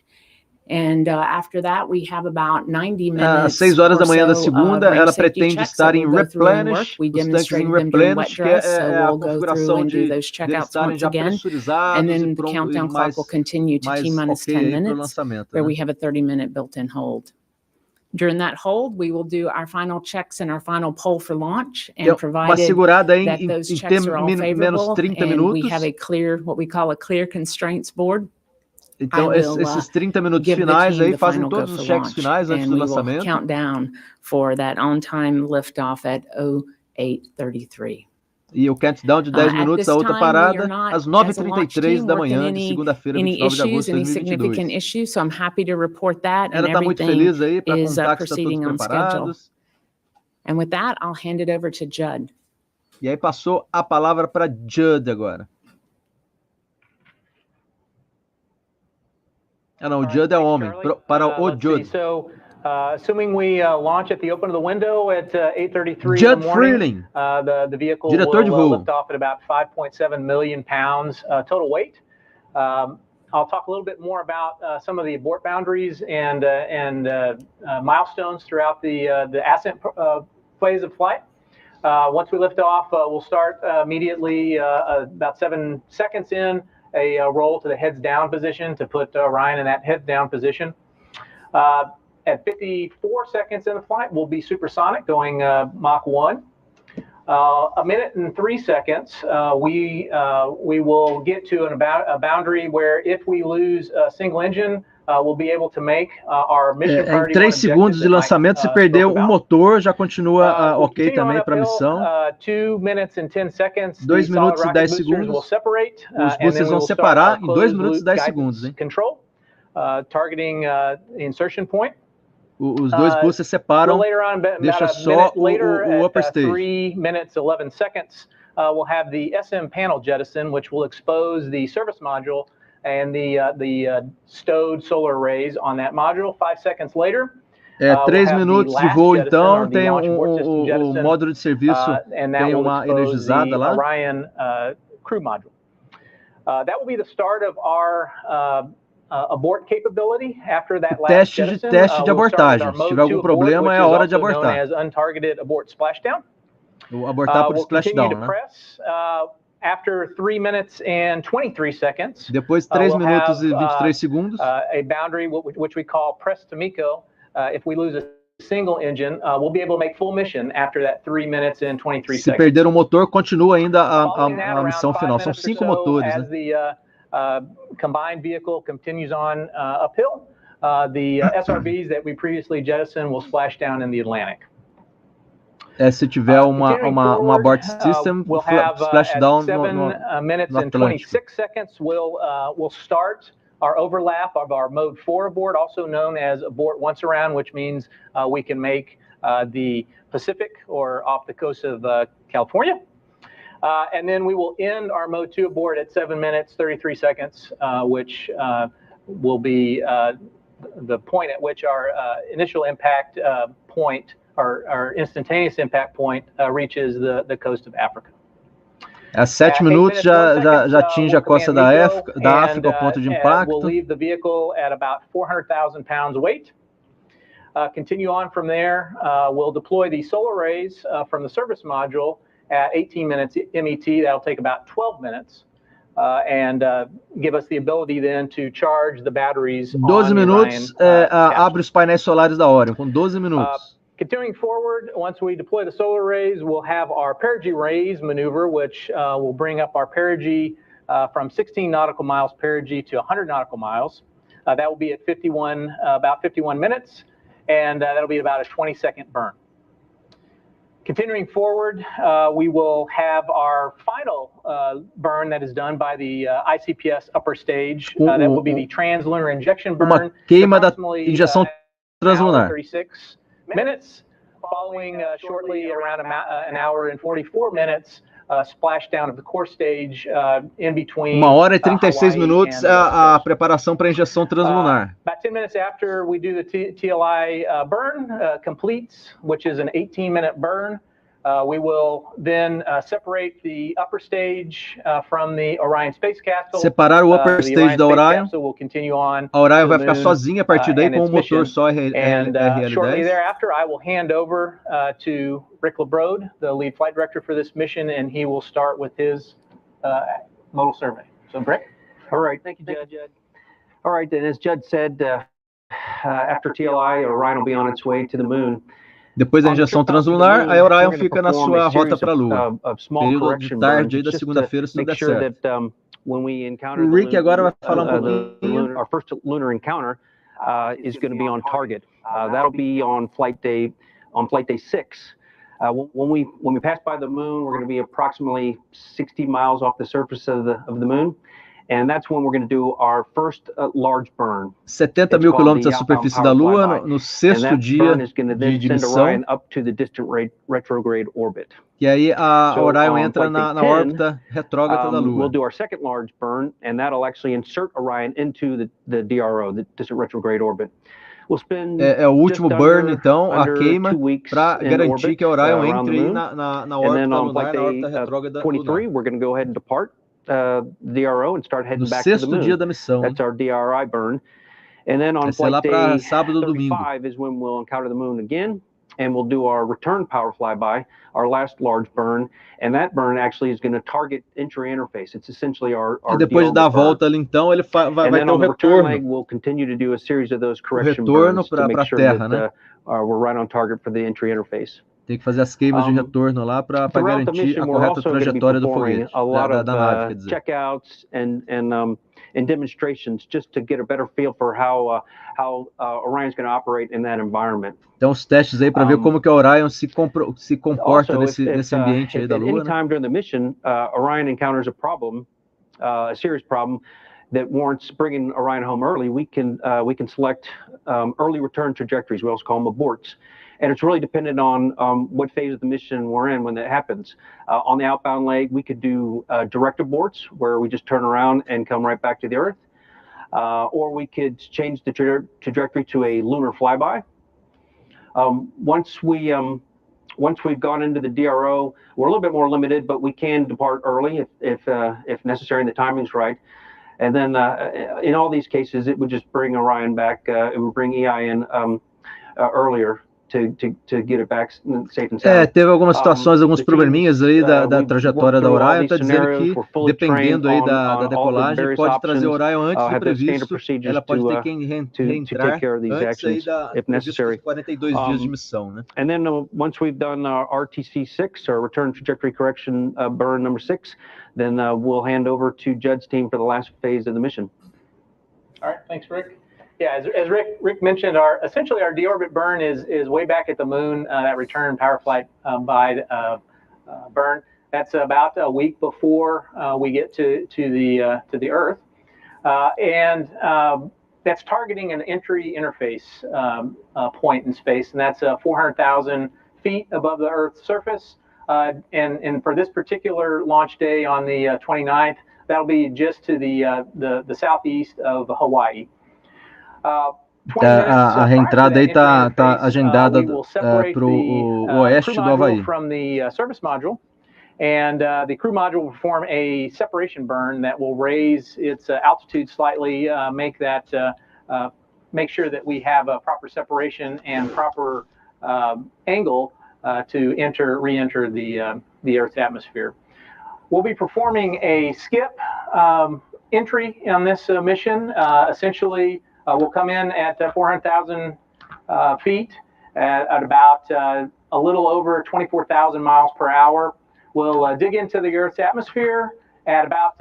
And after that, we have about 90 minutes. Às 6 horas da manhã da so segunda, ela pretende estar em replenish, We os tanques em demonstrated them during wet replenish, que dress, so é a we'll go through configuração and do de those deles checkouts estarem once já again. pressurizados And then e the pronto, countdown e clock will continue to T-minus 10 aí pro minutes, lançamento, where né? we have a 30-minute built-in hold. During that hold, we will do our final checks and our final poll for launch, and Uma provided segurada em that those ter checks are all menos favorable, 30 and minutos. we have a clear, what we call a clear constraints board. Então, esses 30 minutos give the finais team aí the fazem final todos go os for checks launch, finais antes and do we will lançamento. count down for that on-time liftoff at 08:33. E o countdown de 10 minutos, a outra parada, às 9h33 da manhã, de segunda-feira, 29 de agosto de 2022. Issues, so I'm happy to report that, Ela está muito feliz aí para contar que está proceeding todos on schedule. preparados. And with that, I'll hand it over to Judd. E aí passou a palavra para Judd agora. Ah, não, o Judd é homem. Para o Judd. So, assuming we launch at the open of the window at 8:33 Judd in the morning, Frieling, the vehicle diretor de will voo. lift off at about 5.7 million pounds total weight. I'll talk a little bit more about some of the abort boundaries and milestones throughout the ascent phase of flight. Once we lift off, we'll start immediately about 7 seconds in a roll to the heads down position to put Orion in that heads down position. At 54 seconds in the flight, we'll be supersonic, going Mach 1. A minute and 3 seconds, we will get to a boundary where if we lose a single engine, we'll be able to make our mission priority. Em 3 segundos de lançamento, se perdeu um motor, já continua ok também para a missão. 2 minutes and 10 seconds. 2 minutos e 10 segundos. Os boosters vão separar em 2 minutos e 10 segundos, hein? Control, targeting insertion point. Os dois boosters separam, deixa só o upper stage. 3 minutes 11 seconds, we'll have the SM panel jettison, which will expose the service module and the stowed solar arrays on that module. 5 seconds later, 3 minutos de voo, então, tem o módulo de serviço, tem uma energizada lá. Orion crew module. That will be the start of our abort capability. After that last jettison, teste de abortagem. Se tiver algum problema, é a hora de abortar. As untargeted abort splashdown. O abortar por splashdown, né? After 3 minutes and 23 seconds, depois 3 minutos e 23 segundos, a boundary which we call press to MECO. If we lose a single engine, we'll be able to make full mission after that 3 minutes and 23 seconds. Se perder um motor, continua ainda a missão final. São 5 motores, as né? The combined vehicle continues on uphill, the SRBs that we previously jettisoned will splash down in the Atlantic. Se tiver uma abort system, we'll have splashdown 7 minutes and 26 seconds, we'll start our overlap of our mode 4 abort, also known as abort once around, which means we can make the Pacific or off the coast of California. And then we will end our mode 2 abort at 7 minutes 33 seconds, which will be the point at which our initial impact point, our instantaneous impact point, reaches the coast of Africa. Às 7 minutos já atinge a costa da África, ao ponto de impacto. We'll leave the vehicle at about 400,000 pounds weight. Continue on from there. We'll deploy the solar arrays from the service module at 18 minutes MET. That'll take about 12 minutes. And give us the ability then to charge the batteries. 12 minutos abre os painéis solares da Orion, com 12 minutos. Continuing forward, once we deploy the solar arrays, we'll have our perigee raise maneuver, which will bring up our perigee from 16 nautical miles perigee to 100 nautical miles. That will be at about 51 minutes, and that'll be about a 20-second burn. Continuing forward, we will have our final burn that is done by the ICPS upper stage. That will be the translunar injection burn. Uma queima da injeção translunar. 36 minutes, following shortly around an hour and 44 minutes, splashdown of the core stage in between. 1h36 minutos a preparação para a injeção translunar. About 10 minutes after we do the TLI burn completes, which is an 18-minute burn, we will then separate the upper stage from the Orion Space Capsule. Separar o upper stage da Orion. Will continue on. A Orion vai ficar sozinha a partir daí com o motor só RL10. Shortly thereafter, I will hand over to Rick LaBrode, the lead flight director for this mission, and he will start with his modal survey. So, Rick. All right. Thank you, Judd. All right, then, as Judd said, after TLI, Orion will be on its way to the moon. Depois da injeção translunar, a Orion fica na sua rota para a Lua. Período de tarde aí da segunda-feira, se tudo der certo. O Rick agora vai falar pouquinho. Our first lunar encounter is going to be on target. That'll be on flight day 6. When we pass by the moon, we're going to be approximately 60 miles off the surface of the moon. And that's when we're going to do our first large burn. 70 mil quilômetros da superfície da Lua, no sexto dia de missão. Up to the distant retrograde orbit. E aí a Orion entra na órbita retrógrada da Lua. We'll do our second large burn, and that'll actually insert Orion into the DRO, the distant retrograde orbit. We'll spend o último burn, então, a queima, para garantir que a Orion entre aí na órbita lunar, na órbita retrógrada 23, we're going to go ahead and depart DRO and start heading back to the moon. Dia da missão. That's our DRI burn. And then on flight day 35 is when we'll encounter the moon again, and we'll do our return power flyby, our last large burn, and that burn actually is going to target entry interface. It's essentially our e depois da volta ali, então, ele vai ter o retorno. We'll continue to do a series of those correction burns to make sure that we're right on target for the entry interface. Tem que fazer as queimas de retorno lá para garantir a correta trajetória do foguete, da nave, quer dizer. Checkouts and demonstrations just to get a better feel for how Orion's going to operate in that environment. Então os testes aí para ver como que a Orion se comporta nesse ambiente aí da Lua. Anytime during the mission, Orion encounters a problem, a serious problem that warrants bringing Orion home early, we can select early return trajectories. We also call them aborts. And it's really dependent on what phase of the mission we're in when that happens. On the outbound leg, we could do direct aborts, where we just turn around and come right back to the Earth. Or we could change the trajectory to a lunar flyby. Once we've gone into the DRO, we're a little bit more limited, but we can depart early if necessary and the timing's right. And then in all these cases, it would just bring Orion back. It would bring EIN earlier. To get it back safe and sound. Teve algumas situações, alguns probleminhas aí da trajetória da Orion, está dizendo que, dependendo aí da decolagem, pode trazer o Orion antes do previsto, ela pode ter que reentrar antes aí dos 42 dias de missão, né? And then once we've done our RTC6, or Return Trajectory Correction burn number 6, then we'll hand over to Judd's team for the last phase of the mission. All right, thanks, Rick. Yeah, as Rick mentioned, essentially our deorbit burn is way back at the moon. That return power flight by burn. That's about a week before we get to the Earth, and that's targeting an entry interface point in space, and that's 400,000 feet above the Earth's surface. And for this particular launch day on the 29th, that'll be just to the southeast of Hawaii. A reentrada aí está agendada para o oeste do Havaí. From the service module, and the crew module will perform a separation burn that will raise its altitude slightly, make that make sure that we have a proper separation and proper angle to re-enter the Earth's atmosphere. We'll be performing a skip entry on this mission. Essentially, we'll come in at 400,000 feet at about a little over 24,000 miles per hour. We'll dig into the Earth's atmosphere at about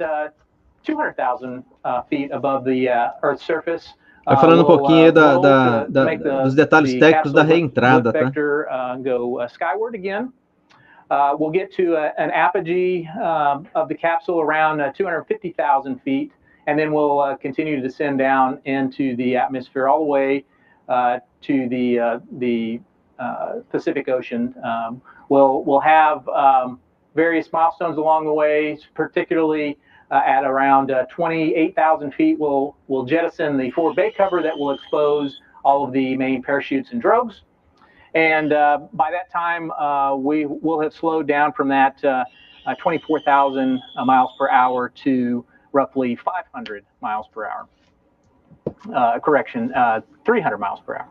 200,000 feet above the Earth's surface. Vai falando pouquinho aí dos detalhes técnicos da reentrada, tá? Go skyward again. We'll get to an apogee of the capsule around 250,000 feet, and then we'll continue to descend down into the atmosphere all the way to the Pacific Ocean. We'll have various milestones along the way, particularly at around 28,000 feet. We'll jettison the forward bay cover that will expose all of the main parachutes and drogues. And by that time, we will have slowed down from that 24,000 miles per hour to roughly 500 miles per hour. 300 miles per hour.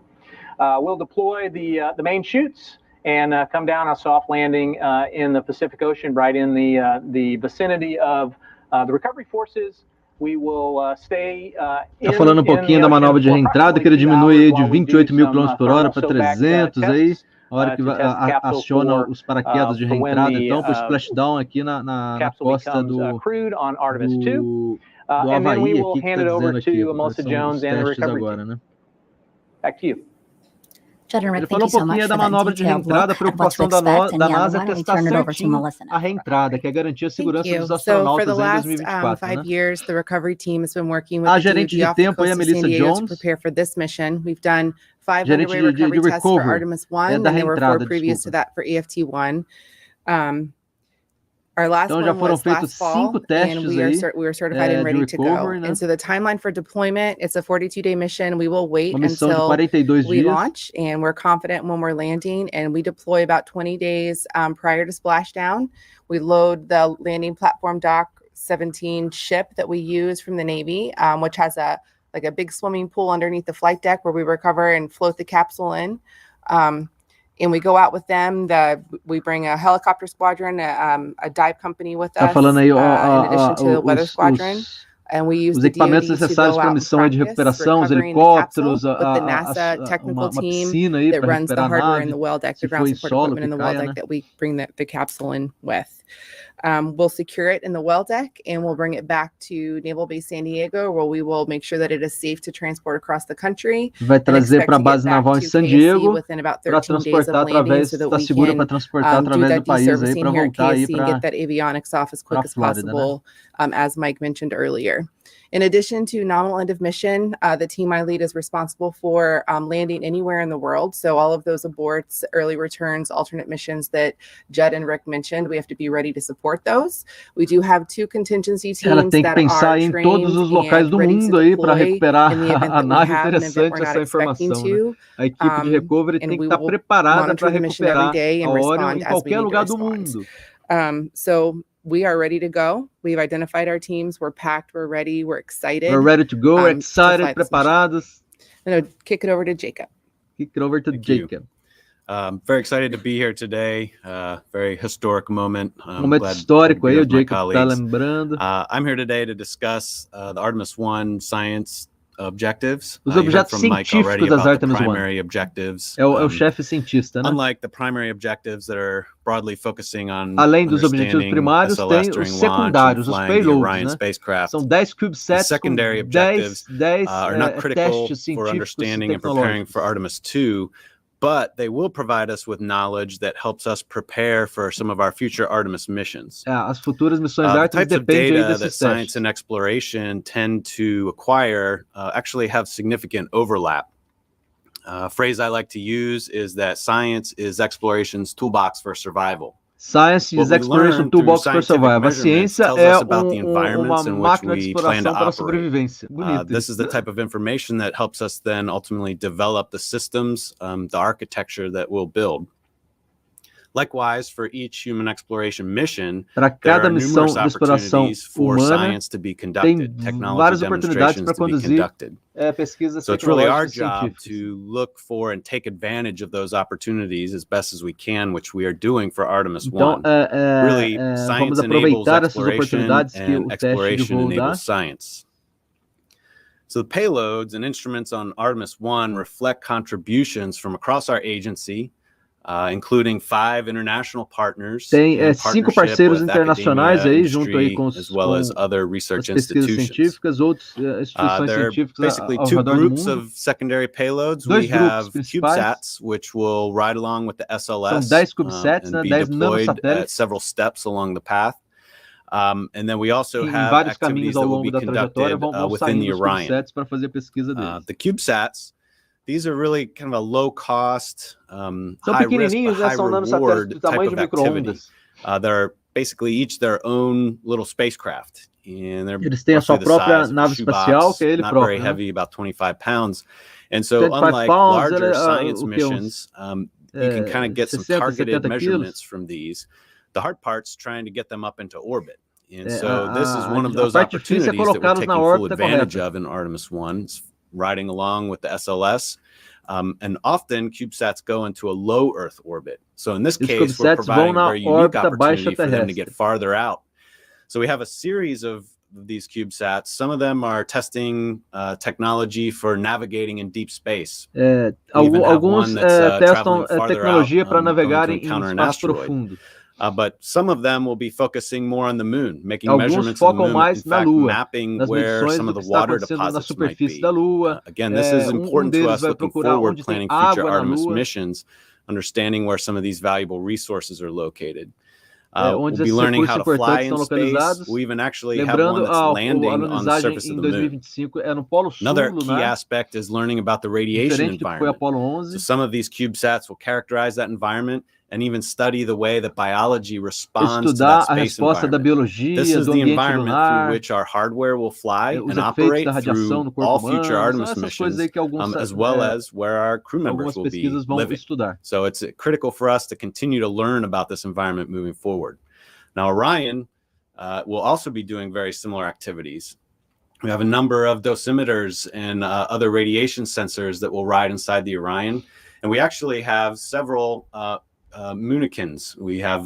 We'll deploy the main chutes and come down a soft landing in the Pacific Ocean, right in the vicinity of the recovery forces. We will stay Tá falando pouquinho da manobra de reentrada, que ele diminui aí de 28.000 km por hora para 300 aí, a hora que aciona os paraquedas de reentrada, então, para o splashdown aqui na costa do Havaí, aqui que está dizendo aqui, são os testes agora, né? Back to you. Ele falou um pouquinho da manobra de reentrada, a preocupação da NASA é testar certinho a reentrada, que é garantir a segurança dos astronautas em 2024, né? A gerente de tempo aí, a Melissa Jones, gerente de recovery, da reentrada, desculpa. Então já foram feitos 5 testes aí de recovery, né? And so the timeline for deployment, it's a 42-day mission. We will wait until 42 we launch, and we're confident when we're landing, and we deploy about 20 days prior to splashdown. We load the landing platform dock 17 ship that we use from the Navy, which has a big swimming pool underneath the flight deck where we recover and float the capsule in. And we go out with them. We bring a helicopter squadron, a dive company with us, falando aí, in addition to the weather squadron. And we use os equipamentos necessários para a missão de recuperação, os helicópteros, uma piscina aí para recuperar a nave, se for em solo, que caia, né? That we bring the capsule in with. We'll secure it in the well deck, and we'll bring it back to Naval Base San Diego, where we will make sure that it is safe to transport across the country. Vai trazer para a base naval em San Diego para transportar através, está seguro para transportar através do país aí para voltar aí para get that avionics off as quick as Florida, possible, né? As Mike mentioned earlier. In addition to nominal end of mission, the team I lead is responsible for landing anywhere in the world. So all of those aborts, early returns, alternate missions that Judd and Rick mentioned, we have to be ready to support those. We do have 2 contingency teams Ela tem que that pensar are em trained todos os locais do mundo aí para recuperar a nave. Interessante essa informação, né? A equipe de recovery tem que estar preparada para recuperar a ORION em qualquer lugar do mundo. So we are ready to go. We've identified our teams. We're packed. We're ready. We're excited. We're ready to go. We're excited. Preparados. I'm going to kick it over to Jacob. Very excited to be here today. Very historic moment. Momento histórico aí, o Jacob está lembrando. I'm here today to discuss the Artemis 1 science objectives. Os objetos científicos das Artemis 1. É o chefe cientista, né? Unlike the primary objectives that are broadly focusing on além dos objetivos primários, tem os secundários, os payloads, né? São 10 CubeSats com 10 testes científicos e tecnológicos. Artemis 2. But they will provide us with knowledge that helps us prepare for some of our future Artemis missions. As futuras missões Artemis dependem aí desses that science and exploration tend to acquire actually have significant overlap. A phrase I like to use is that science is exploration's toolbox for survival. Science is exploration toolbox for survival. A ciência é uma máquina de exploração para a sobrevivência. Bonito. This is the type of information that helps us then ultimately develop the systems, the architecture that we'll build. Likewise, for each human exploration mission, Para there cada are missão numerous de exploração opportunities for humana, science to be tem conducted, technology várias oportunidades demonstrations para to be conduzir conducted. pesquisas So it's really our tecnológicas e job científicas. to look for and take advantage of those opportunities as best as we can, which we are doing for Artemis Então, 1. Really, vamos science enables aproveitar essas exploration, oportunidades que and o teste de exploration voo dá. enables science. So the payloads and instruments on Artemis 1 reflect contributions from across our agency, including 5 international partners. Tem in 5 partnership parceiros with internacionais academia, aí, junto aí industry, com as well as other as research pesquisas institutions. científicas, outras instituições There are científicas basically ao 2 redor do groups mundo. of secondary payloads. Dois We grupos have principais. CubeSats, which will ride along with the São SLS 10 CubeSats, and né, be 10 deployed at nanosatélites, several steps along the path. And then we also em have vários activities caminhos ao that will longo be da trajetória conducted vão within the saindo os Orion. CubeSats para fazer a pesquisa deles. The CubeSats, these are really kind of a low-cost, São high risk, but pequenininhos, né? São nanosatélites high-reward do type tamanho of de activity. micro-ondas. They're basically each their own little spacecraft, and they're Eles têm a sua roughly the própria size of a nave espacial, shoebox, que é ele not very próprio, né? heavy, about 25 pounds. And so 25 unlike pounds, larger ele, science o que, uns missions, you can kind of get some 60, targeted 70 measurements quilos. from these. The hard part's trying to get them up into orbit. And É, so this is one of a those parte difícil é opportunities that we're colocá-los na taking full órbita advantage correta. of in Artemis 1, it's riding along with the SLS. And often CubeSats go into a low Earth orbit. So in this Os case, we're CubeSats vão providing a na very unique órbita baixa opportunity for them to terrestre. get farther out. So we have a series of these CubeSats. Some of them are testing technology for navigating in deep space. Alguns testam tecnologia para navegarem em espaço profundo. But some of them will be focusing more on the moon, making Alguns measurements of the focam moon, mais in na fact, Lua, mapping nas where medições some do of que the está water acontecendo na deposits might superfície be. da Lua. Again, this is important to deles us vai looking procurar forward, onde tem planning future água na Artemis Lua, missions, understanding where some of these valuable resources are located. We'll onde be esses learning recursos how to fly importantes in estão space. localizados. We even actually have one Lembrando, that's a landing on the alunizagem surface of em the moon. 2025 é no Polo Sul, Another key né? aspect is learning about the radiation Diferente do que foi environment. Apollo So 11. some of these CubeSats will characterize that environment and even study the way that biology responds to Estudar that a space resposta da environment. This biologia, is do the ambiente environment through lunar, which our hardware will fly os and efeitos operate da radiação no through all corpo future humano, Artemis essas coisas missions, aí que as well as where our crew members algumas will be pesquisas vão living. estudar. So it's critical for us to continue to learn about this environment moving forward. Now, Orion will also be doing very similar activities. We have a number of dosimeters and other radiation sensors that will ride inside the Orion. And we actually have several Munikins. We have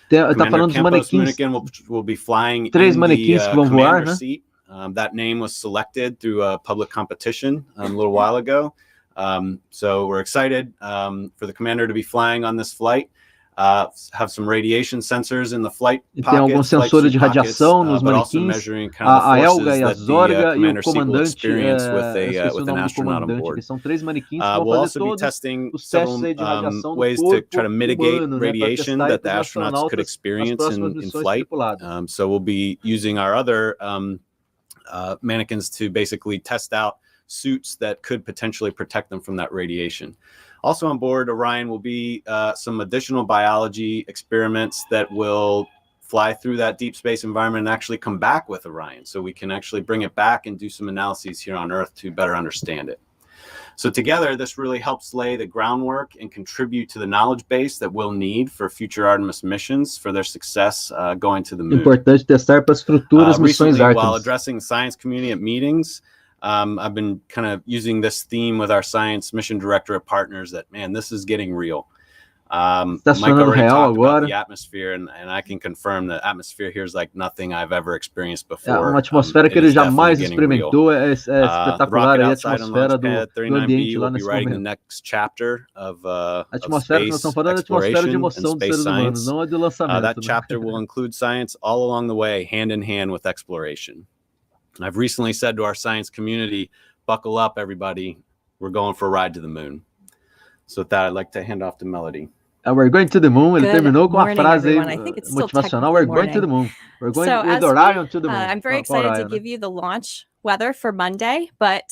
Commander Campos Munikin will be flying in the commander seat. That name was selected through a public competition a little while ago. So we're excited for the commander to be flying on this flight. Have some radiation sensors in the flight pockets, tem alguns sensores de radiação nos manequins, a Elga e a Zorga e o comandante, with an astronaut on board. São 3 manequins que vão We'll fazer also be todos testing os testes aí de radiação ways do corpo to try to mitigate humano, radiation né, that the para astronauts could experience in flight. tripuladas. So we'll be using our other mannequins to basically test out suits that could potentially protect them from that radiation. Also on board Orion will be some additional biology experiments that will fly through that deep space environment and actually come back with Orion. So we can actually bring it back and do some analyses here on Earth to better understand it. So together, this really helps lay the groundwork and contribute to the knowledge base that we'll need for future Artemis missions for their success going to the moon. Importante testar para as futuras missões Recently, Artemis. while addressing the science community at meetings, I've been kind of using this theme with our science mission directorate partners that, man, this is getting real. Mike already talked about the atmosphere, and I can confirm that atmosphere here is like nothing I've ever experienced before. Uma atmosfera que ele jamais experimentou, é espetacular a atmosfera do ambiente lá nesse momento. A atmosfera que nós estamos falando é a atmosfera de emoção dos seres humanos, não é de lançamento. That chapter will include science all along the way, hand in hand with exploration. I've recently said to our science community, buckle up, everybody. We're going for a ride to the moon. So with that, I'd like to hand off to Melody. We're going to the moon. Ele terminou com a frase motivacional. We're going to the moon. We're going with Orion to the moon. I'm very excited to give you the launch weather for Monday, but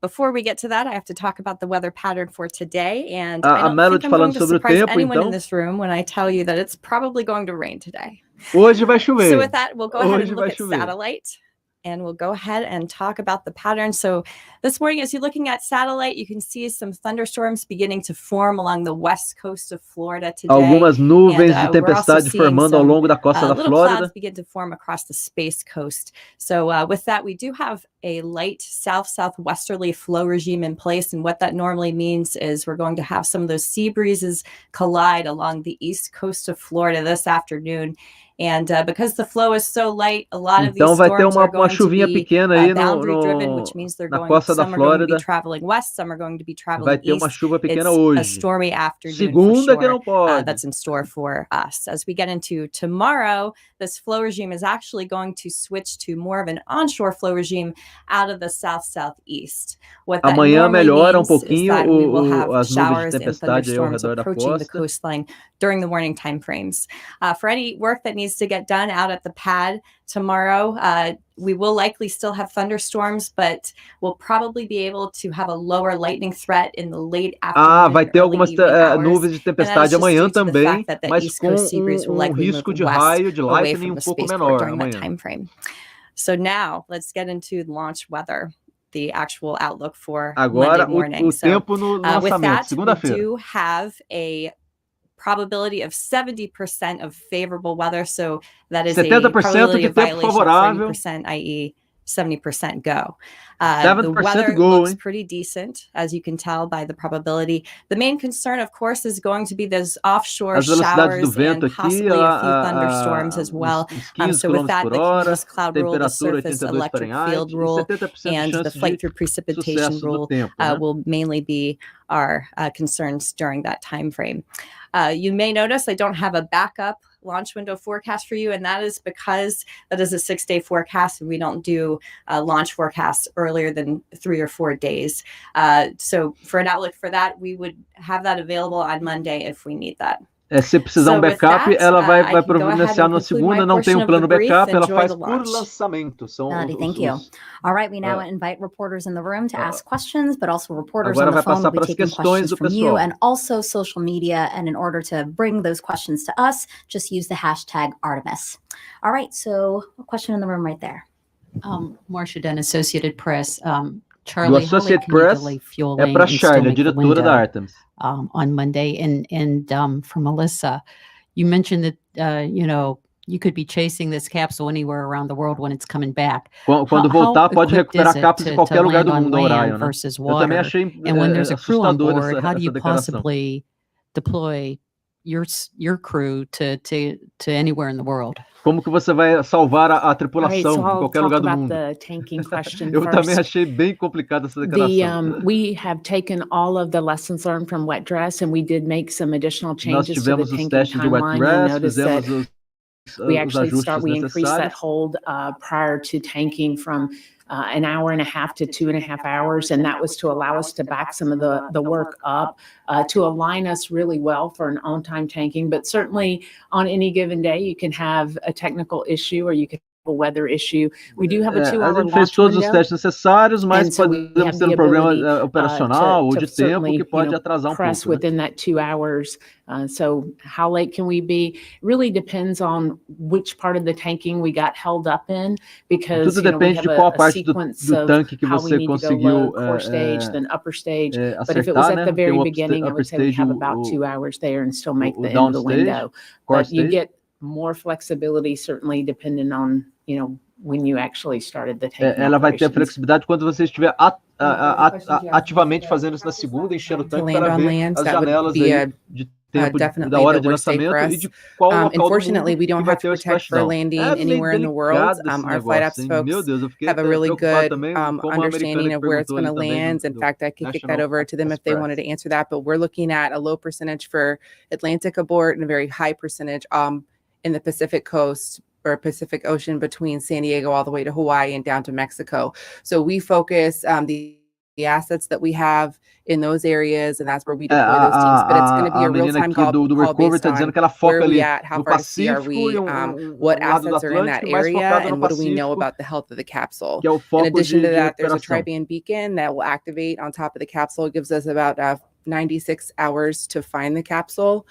before we get to that, I have to talk about the weather pattern for today. And I don't think I'm going to surprise anyone in this room when I tell you that it's probably going to rain today. Hoje vai chover. So with that, we'll go ahead and look at satellite and we'll go ahead and talk about the pattern. So this morning, as you're looking at satellite, you can see some thunderstorms beginning to form along the west coast of Florida today. Algumas nuvens de tempestade formando ao longo da costa da little Flórida. Clouds begin to form across the Space Coast. So with that, we do have a light south-southwesterly flow regime in place. And what that normally means is we're going to have some of those sea breezes collide along the east coast of Florida this afternoon. And because the flow is so light, a lot of these Então vai ter storms are uma going to chuvinha be pequena aí boundary driven, which means they're na going, costa da some are going to be Flórida. traveling west, some are going to be Vai traveling ter uma east. chuva pequena It's a hoje. stormy afternoon Segunda for que sure, não pode. that's in store for us. As we get into tomorrow, this flow regime is actually going to switch to more of an onshore flow regime out of the south-southeast. What that Amanhã normally melhora means pouquinho is that we will have as nuvens de showers and tempestade aí ao thunderstorms redor da approaching the costa. coastline during the morning time frames. For any work that needs to get done out at the pad tomorrow, we will likely still have thunderstorms, but we'll probably be able to have a lower lightning threat in the late afternoon. Vai ter algumas nuvens de And that is tempestade just amanhã due to the também, fact that the mas East com Coast sea breeze will likely risco move de west raio, de away lightning from the pouco spaceport menor during that amanhã. time frame. So now let's get into launch weather, the actual outlook for Agora Monday morning. o tempo no With lançamento, that, we segunda-feira. do have a probability of 70% of favorable weather. So that is a 70% probability de of tempo violation of favorável. 30%, i.e. 70% go. 70% The weather go, looks hein? pretty decent, as you can tell by the probability. The main concern, of course, is going to be those offshore As velocidades do showers vento and aqui, possibly a few thunderstorms as well. uns 15 So with km that, por the hora, Canvas cloud rule, the temperatura surface 82 electric Fahrenheit field e rule, 70% de and the chance flight de through precipitation sucesso do rule tempo, né? will mainly be our concerns during that time frame. You may notice I don't have a backup launch window forecast for you, and that is because that is a 6-day forecast, and we don't do launch forecasts earlier than 3 or 4 days. So for an outlook for that, we would have that available on Monday if we need that. Se precisar backup, that, ela vai I can go ahead providenciar and na conclude segunda, my não tem portion of plano the brief. backup, ela Enjoy faz the por launch. lançamento. São Melody, thank you. All right, we now invite reporters in the room to ask questions, but also reporters agora on the vai phone will passar be para as taking questões questions do from you pessoal. and also social media. And in order to bring those questions to us, just use the hashtag Artemis. All right, so a question in the room right there. Marcia Dunn, Associated Press. Do Charlie, Associated Press é para Charlie, a diretora da Artemis. On Monday, and for Melissa, you mentioned that you could be chasing this capsule anywhere around the world when it's coming back. Quando voltar, pode recuperar cápsulas em qualquer lugar do mundo, Orion, né? Versus Eu water. também achei And when there's a crew on assustador board, how do you essa declaração. possibly deploy your crew to anywhere in the world? Como que você vai salvar a All right, tripulação so em I'll qualquer talk lugar do about mundo? the tanking question Eu também first. achei bem complicada essa declaração. We have taken all of the lessons learned from wet dress, and we did make some additional Nós changes to the tivemos os tanking testes de wet timeline. You'll dress, notice that fizemos we os actually ajustes we increased that necessários. hold prior to tanking from an hour and a half to 2.5 hours, and that was to allow us to back some of the work up to align us really well for an on-time tanking. But certainly on any given day, you can have a technical issue or you can have a weather issue. We do have a 2-hour A gente fez launch todos os window. testes necessários, mas And so we podemos have ter the problema ability, operacional ou to de tempo certainly, que pode atrasar press pouco. Né? within that 2 hours. So how late can we be? Really depends on which part of the tanking we got held up in, because Tudo we depende have de qual a parte do sequence tanque que of how we você need to go conseguiu low, core stage, then upper stage. But if it acertar, was at né? the very Tem o beginning, I upper would say we stage, have about 2 hours there and still make o the end of the downstage, window. core But you stage. get more flexibility, certainly depending on, when you actually started the tanking Ela vai ter operations. flexibilidade quando você estiver ativamente fazendo isso na segunda, enchendo o tanque para ver as janelas aí de tempo da hora de lançamento e de qual local Unfortunately, we don't que vai have ter to o protect for splashdown. landing Meio anywhere in the world. delicado esse Our flight negócio, ops hein? folks Meu Deus, eu fiquei have a really preocupado good também com a americana understanding que of where it's perguntou going to ali também land. In fact, I could kick that National over to them if they wanted to answer that. But we're looking at a low percentage for Atlantic abort and a very high percentage in the Pacific coast or Pacific Ocean between San Diego all the way to Hawaii and down to Mexico. So we focus the assets that we have in those areas, and that's where we deploy those teams. But it's going to be a real-time call do recovery based tá dizendo on que ela foca where ali we at, how no far to sea are Pacífico we, what lado do assets are in that Atlântico, mais area, focado no and what do we know Pacífico, about the health of the capsule. que é o In foco addition to de that, there's a operação. tri-band beacon that will activate on top of the capsule. It gives us about 96 hours to find the capsule.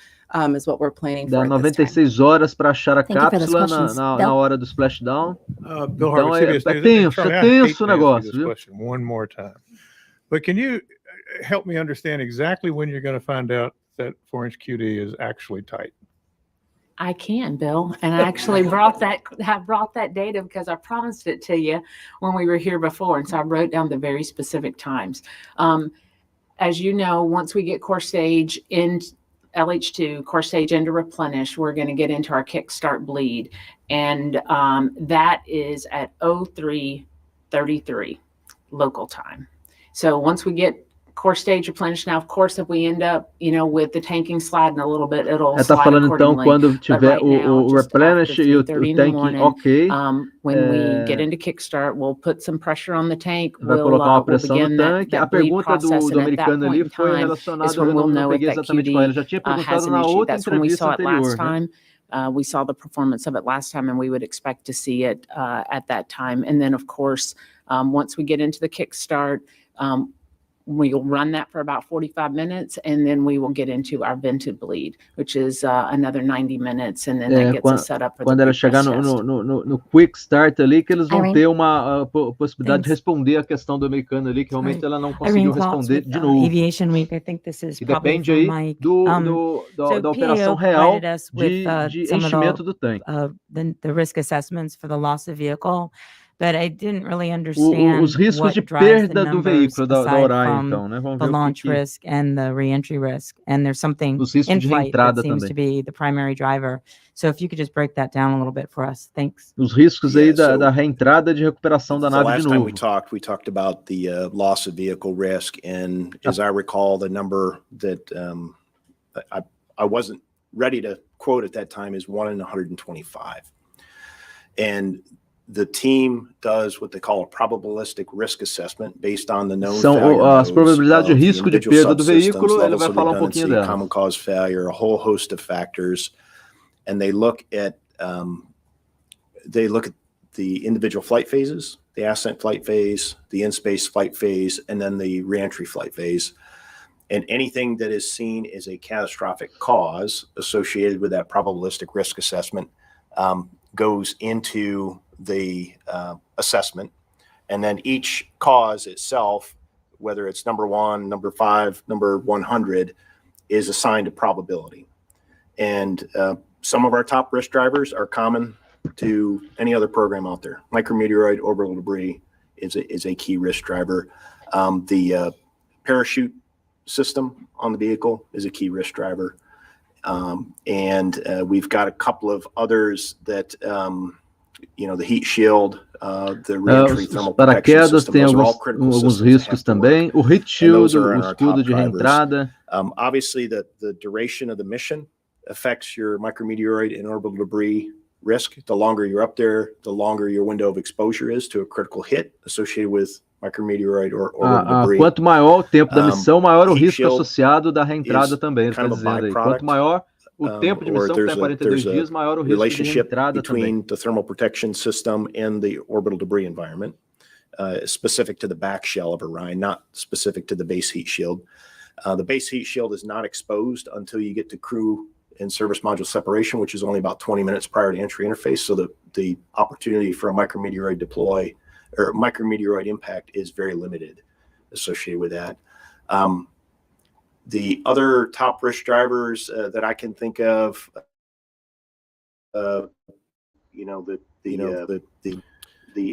is what we're planning Dá for at this time. 96 horas para achar a Thank you for those cápsula questions. na Bill? hora do splashdown. Bill Então Harvey, é CBS News. tenso, Charlie, é I hate tenso o to ask you negócio, this viu? question one more time. But can you help me understand exactly when you're going to find out that 4-inch QD is actually tight? I can, Bill, and I actually brought that data because I promised it to you when we were here before, and so I wrote down the very specific times. As you know, once we get core stage in LH2, core stage into replenish, we're going to get into our kickstart bleed, and that is at 03:33 local time. So once we get core stage replenished, now of course if we end up, with the tanking sliding a little bit, it'll Ela tá slide falando então accordingly. quando But tiver right now, o just replenish after e o 3:30 in the tank morning, ok, when we get into kickstart, we'll put some pressure on the tank. vai We'll, colocar uma we'll pressão no begin tanque. A that bleed pergunta process, do and at that americano ali point in foi time relacionada, is when eu we'll não know if peguei that exatamente qual era, QD já tinha has perguntado an na issue. outra That's when we entrevista saw it last anterior, né? time. We saw the performance of it last time, and we would expect to see it at that time. And then, of course, once we get into the kickstart, we'll run that for about 45 minutes, and then we will get into our vented bleed, which is another 90 minutes, and then that gets us set up for the Quando ela pre-press chegar test. no quick start ali, que eles vão Irene? ter uma possibilidade de Thanks. responder a questão do americano ali, que realmente ela não conseguiu Irene Klotz responder with, de novo. Aviation Week. I think this is E probably depende for aí Mike. da So operação PAO real provided us with de some of enchimento do tanque. the risk assessments for the loss of vehicle, but I didn't really understand Os riscos what de drives the perda do numbers veículo da aside Orion, from então, né? Vamos the ver launch risk and the reentry risk. And there's something os riscos in de flight that reentrada seems também. to be the primary driver. So if you could just break that down a little bit for us. Thanks. Os riscos aí Yeah, da reentrada de recuperação da The nave de last time novo. we talked about the loss of vehicle risk, and as I recall, the number that I wasn't ready to quote at that time is 1 in 125. And the team does what they call a probabilistic risk assessment based on the known São failure as modes probabilidades de of the risco de individual perda do subsystems, veículo, ele levels vai of falar um pouquinho redundancy, dela. common cause failure, a whole host of factors, and they look at the individual flight phases, the ascent flight phase, the in-space flight phase, and then the reentry flight phase. And anything that is seen as a catastrophic cause associated with that probabilistic risk assessment goes into the assessment. And then each cause itself, whether it's number 1, number 5, number 100, is assigned a probability. And some of our top risk drivers are common to any other program out there. Micrometeoroid orbital debris is a key risk driver. The parachute system on the vehicle is a key risk driver. And we've got a couple of others that, the heat shield, the reentry thermal protection paraquedas system, tem those are all critical alguns systems that riscos have to work. também. O heat And shield, those are o in our escudo top de drivers. reentrada. Obviously, the duration of the mission affects your micrometeoroid and orbital debris risk. The longer you're up there, the longer your window of exposure is to a critical hit associated with micrometeoroid or orbital debris. Quanto maior o tempo da missão, maior o heat risco shield associado da reentrada is também, ele está kind of a dizendo aí. byproduct, Quanto maior o tempo de or missão, que there's está em a 42 dias, maior o risco de relationship reentrada também. between the thermal protection system and the orbital debris environment, specific to the back shell of Orion, not specific to the base heat shield. The base heat shield is not exposed until you get to crew and service module separation, which is only about 20 minutes prior to entry interface. So the opportunity for a micrometeoroid deploy or micrometeoroid impact is very limited associated with that. The other top risk drivers that I can think of, the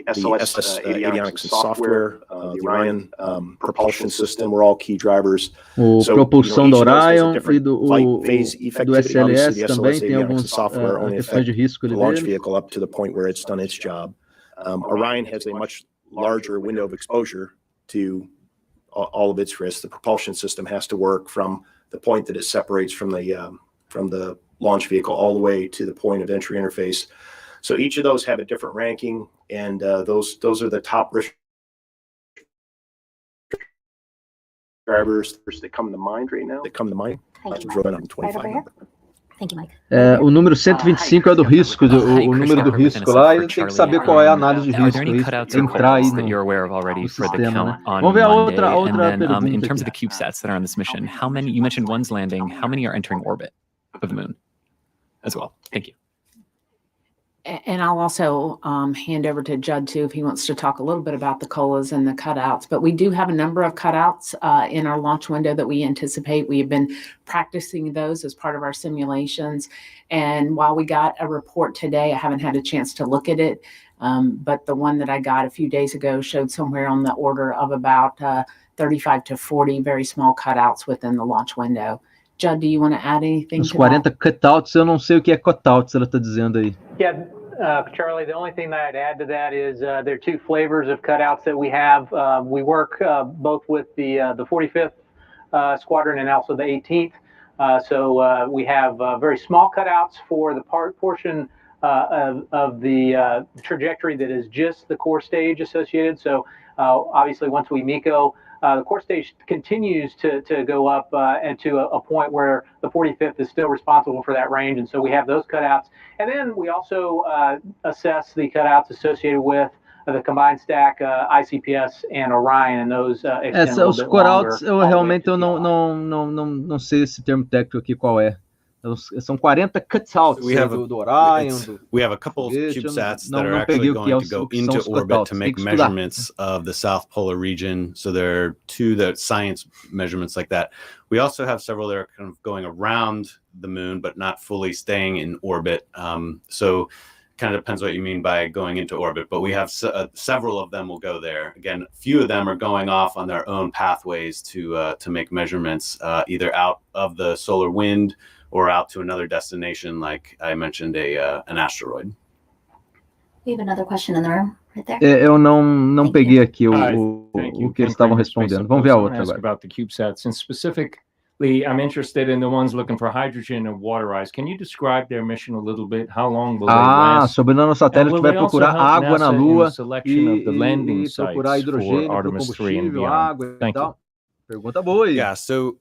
SLS avionics and software, the Orion propulsion system were all key drivers. O So, propulsão da each of those has a Orion e different do flight phase do effectivity. Obviously, SLS the também SLS tem avionics alguns and software only questões de affect risco the ali launch dele. vehicle up to the point where it's done its job. Orion has a much larger window of exposure to all of its risks. The propulsion system has to work from the point that it separates from the launch vehicle all the way to the point of entry interface. So each of those have a different ranking, and those are the top risk drivers that come to mind right now. Thank you. That's what's rolling on Right 25 over here. number. Thank you, Mike. O número 125 é do risco, o número do risco lá, e tem que saber qual é a análise de Are risco there any aí, cutouts or entrar aí calls that no you're aware of already for the sistema, count né? on Vamos ver a Monday? outra And then pergunta in terms of aqui. the CubeSats that are on this mission, how many, you mentioned one's landing, how many are entering orbit? of the moon as well. Thank you. And I'll also hand over to Judd too, if he wants to talk a little bit about the COLAs and the cutouts. But we do have a number of cutouts in our launch window that we anticipate. We have been practicing those as part of our simulations. And while we got a report today, I haven't had a chance to look at it. But the one that I got a few days ago showed somewhere on the order of about 35 to 40 very small cutouts within the launch window. Judd, do you want to add anything Os to 40 that? cutouts, eu não sei o que é cutouts, ela está dizendo aí. Yeah, Charlie, the only thing that I'd add to that is there are two flavors of cutouts that we have. We work both with the 45th Squadron and also the 18th. So we have very small cutouts for the portion of the trajectory that is just the core stage associated. So obviously once we MECO, the core stage continues to go up and to a point where the 45th is still responsible for that range. And so we have those cutouts. And then we also assess the cutouts associated with the combined stack, ICPS and Orion, and those extend a little Os bit cutouts, longer. eu realmente não sei esse termo técnico aqui qual é. São 40 cutouts do Orion. We have a couple of CubeSats that are não actually peguei going to go into orbit to make measurements of the South Polar region. So there are two that science measurements like that. We also have several that are kind of going around the moon, but not fully staying in orbit. So kind of depends what you mean by going into orbit, but we have several of them will go there. Again, a few of them are going off on their own pathways to make measurements, either out of the solar wind or out to another destination, like I mentioned, an asteroid. We have another question in the room, right there. Eu não peguei aqui o que eles estavam respondendo. Vamos ver a outra agora. About the CubeSats, and specifically, I'm interested in the ones looking for hydrogen and water ice. Can you describe their mission a little bit? How long will they last? Sobre o nanosatélite vai procurar água na Lua e procurar hidrogênio para o combustível, água e tal. Pergunta boa aí. Yeah, so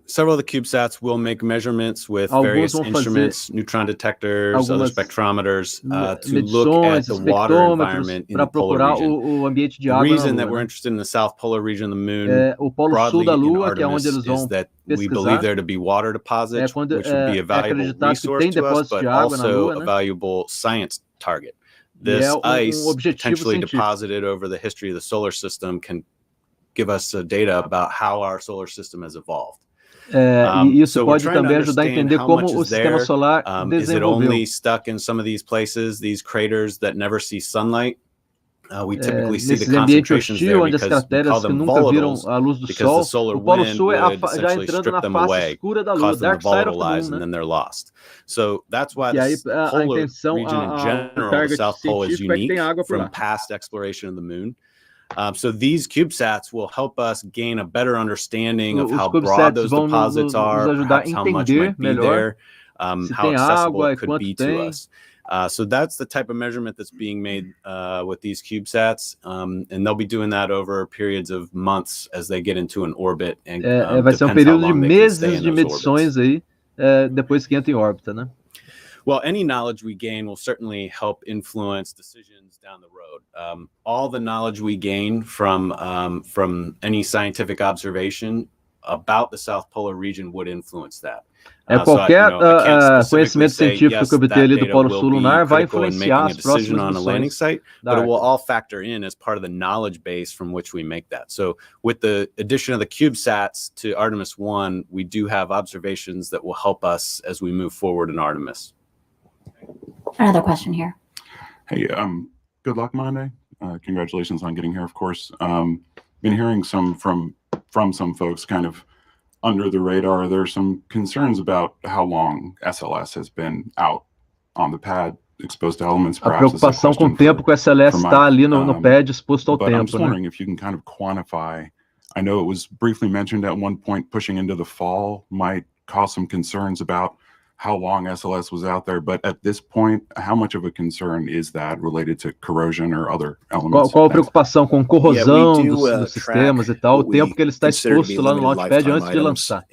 several of the CubeSats will make measurements with various instruments, neutron detectors, other spectrometers to look at the water environment in the polar region. The reason that we're interested in the South Polar region of the moon broadly in Artemis is that we believe there to be water deposits, which would be a valuable resource to us, but also a valuable science target. This ice potentially deposited over the history of the solar system can give us data about how our solar system has evolved. E isso pode também ajudar a entender como o sistema solar desenvolveu. Is it only stuck in some of these places, these craters that never see sunlight? We typically see the concentrations there because we call them volatiles, because the solar wind would essentially strip them away, cause them to volatilize, and then they're lost. So that's why this polar region in general, the South Pole, is unique from past exploration of the moon. So these CubeSats will help us gain a better understanding of how broad those deposits are, perhaps how much might be there, how accessible it could be to us. So that's the type of measurement that's being made with these CubeSats, and they'll be doing that over periods of months as they get into an orbit. And vai ser período de meses de medições aí depois que entra em órbita, né? Well, any knowledge we gain will certainly help influence decisions down the road. All the knowledge we gain from any scientific observation about the South Polar region would influence that. Qualquer conhecimento científico que obter ali do Polo Sul lunar vai influenciar as próximas missões. But it will all factor in as part of the knowledge base from which we make that. So with the addition of the CubeSats to Artemis 1, we do have observations that will help us as we move forward in Artemis. Another question here. Hey, good luck Monday. Congratulations on getting here, of course. Been hearing from some folks kind of under the radar. There's some concerns about how long SLS has been out on the pad, exposed to elements. A preocupação com o tempo que o SLS está ali no pad exposto ao tempo. I'm just wondering if you can kind of quantify. I know it was briefly mentioned at one point pushing into the fall might cause some concerns about how long SLS was out there, but at this point, how much of a concern is that related to corrosion or other elements? Qual a preocupação com corrosão dos sistemas e tal, o tempo que ele está exposto lá no launchpad antes de lançar?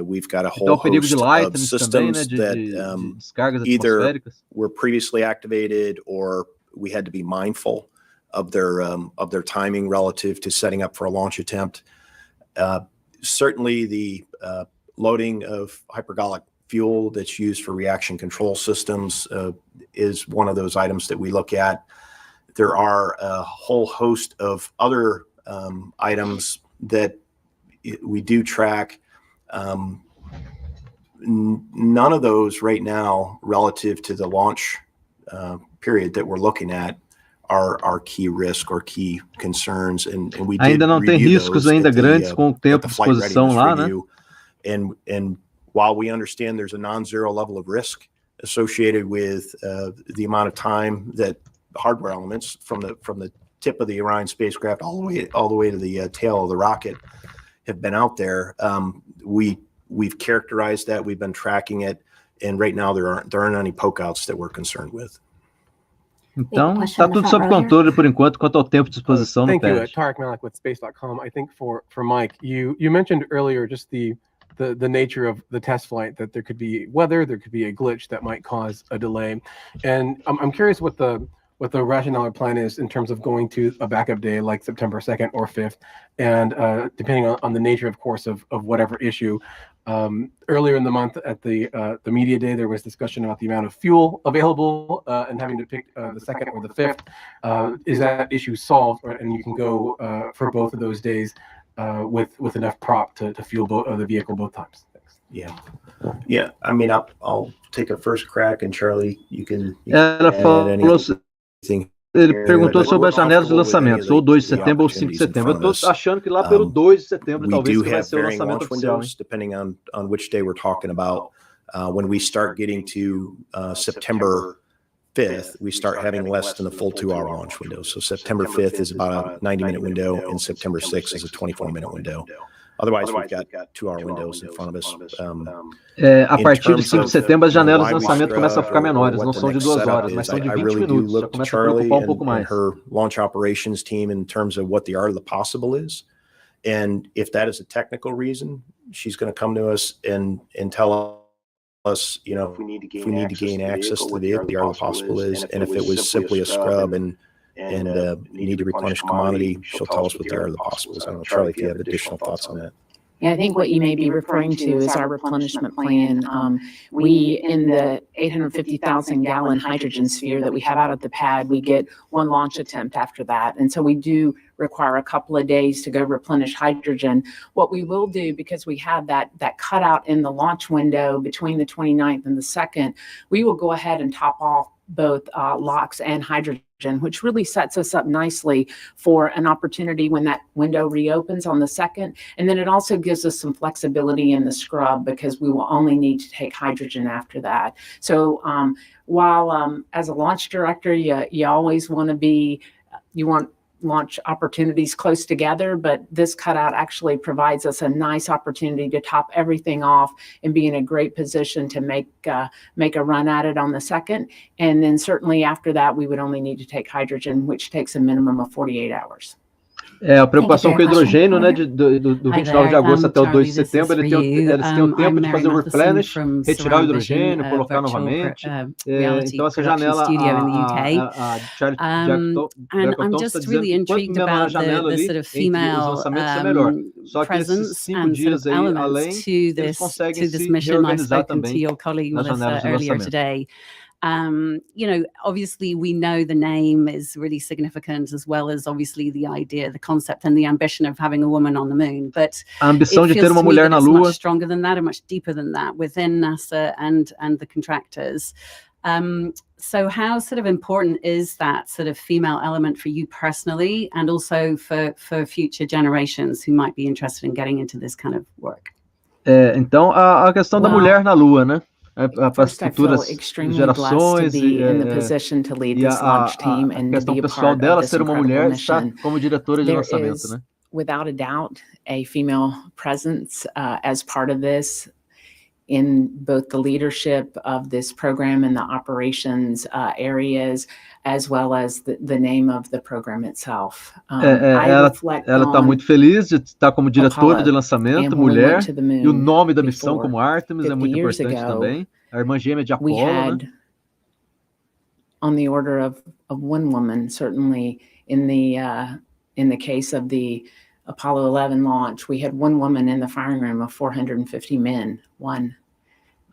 We've got a então, whole perigo de host lightning of systems também, né, de descargas either were previously activated or we had to be mindful of their timing relative to setting up for a launch attempt. Certainly the loading of hypergolic fuel that's used for reaction control systems is one of those items that we look at. There are a whole host of other items that we do track. None of those right now relative to the launch period that we're looking at are key risk or key concerns, and we did ainda não tem riscos ainda grandes com o tempo de exposição lá, né? And while we understand there's a non-zero level of risk associated with the amount of time that hardware elements from the tip of the Orion spacecraft all the way to the tail of the rocket have been out there, we've characterized that, we've been tracking it, and right now there aren't any pokeouts that we're concerned with. Então, está tudo sob controle por enquanto quanto ao tempo de exposição no teste. Tarek Malik with Space.com. I think for Mike, you mentioned earlier just the nature of the test flight, that there could be weather, there could be a glitch that might cause a delay, and I'm curious what the rationale or plan is in terms of going to a backup day like September 2nd or 5th, and depending on the nature, of course, of whatever issue. Earlier in the month at the media day, there was discussion about the amount of fuel available and having to pick the 2nd or the 5th. Is that issue solved, and you can go for both of those days with enough prop to fuel the vehicle both times? Thanks. Yeah. I mean, I'll take a first crack, and Charlie, you can Ela falou, anything. Ele perguntou sobre as janelas de lançamentos, ou 2 de setembro ou 5 de setembro. Eu estou achando que lá pelo 2 de setembro talvez que vai ser o lançamento oficial. Depending on which day we're talking about. When we start getting to September 5th, we start having less than a full 2-hour launch window. So September 5th is about a 90-minute window, and September 6th is a 24-minute window. Otherwise, we've got 2-hour windows in front of us. A partir de 5 de setembro, as janelas de lançamento começam a ficar menores, não são de 2 horas, mas são de 20 minutos. Já começa a preocupar pouco mais. Her launch operations team in terms of what the art of the possible is. And if that is a technical reason, she's going to come to us and tell us, if we need to gain access to the vehicle, the art of the possible is. And if it was simply a scrub and need to replenish commodity, she'll tell us what the art of the possible is. I don't know, Charlie, if you have additional thoughts on that. Yeah, I think what you may be referring to is our replenishment plan. We, in the 850,000 gallon hydrogen sphere that we have out at the pad, we get one launch attempt after that. And so we do require a couple of days to go replenish hydrogen. What we will do, because we have that cutout in the launch window between the 29th and the 2nd, we will go ahead and top off both LOX and hydrogen, which really sets us up nicely for an opportunity when that window reopens on the 2nd. And then it also gives us some flexibility in the scrub, because we will only need to take hydrogen after that. So while as a launch director, you always want you want launch opportunities close together, but this cutout actually provides us a nice opportunity to top everything off and be in a great position to make a run at it on the 2nd. And then certainly after that, we would only need to take hydrogen, which takes a minimum of 48 hours. A preocupação com o hidrogênio, né, do 29 de agosto até o 2 de setembro, eles têm o tempo de fazer o replenish, retirar o hidrogênio, colocar novamente. Então essa janela, a Charlie Blackwell-Thompson está dizendo que quanto menor a janela ali, entre os lançamentos é melhor. Só que esses 5 dias aí, além, eles conseguem se reorganizar também nas janelas de lançamento. Obviously we know the name is really significant, as well as obviously the idea, the concept, and the ambition of having a woman on the moon. But a ambição de ter uma mulher na Lua, much stronger than that, and much deeper than that within NASA and the contractors. So how sort of important is that sort of female element for you personally, and also for future generations who might be interested in getting into this kind of work? Então a questão da mulher na Lua, né? Para as futuras gerações e a questão pessoal dela ser uma mulher, estar como diretora de lançamento, né? Without a doubt, a female presence as part of this in both the leadership of this program and the operations areas, as well as the name of the program itself. Ela está muito feliz de estar como diretora de lançamento, mulher, e o nome da missão como Artemis é muito importante também. A irmã gêmea de Apollo, né? On the order of one woman, certainly in the case of the Apollo 11 launch, we had one woman in the firing room of 450 men. One.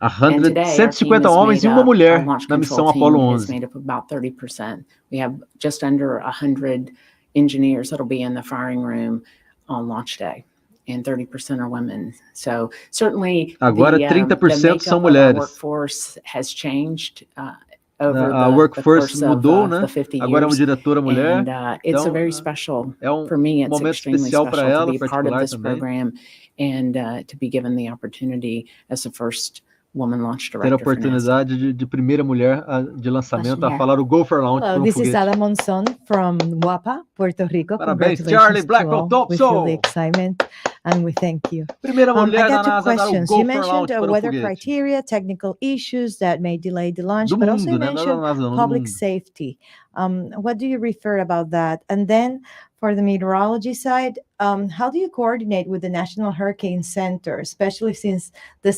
150 homens e uma mulher na missão Apollo 11. Made up about 30%. We have just under 100 engineers that'll be in the firing room on launch day, and 30% are women. So certainly, agora 30% são mulheres. Workforce has changed. A workforce mudou, né? Agora é uma diretora mulher. It's a very special. É for me, it's momento extremely especial para ela, to be part of particular this também. program and to be given the opportunity as the first woman launch director. Ter a oportunidade de primeira mulher de lançamento a falar o Go for Launch. Hello, this is Ada Monson from Guapa, Puerto Rico. Parabéns, Charlie Blackwell-Thompson. We feel the excitement and we thank you. Primeira mulher I got na two NASA questions. Go You for Launch mentioned para o weather foguete. criteria, technical issues that may delay the launch, Do but mundo, also you né? mentioned No public mundo. safety. What do you refer about that? And then for the meteorology side, how do you coordinate with the National Hurricane Center, especially since the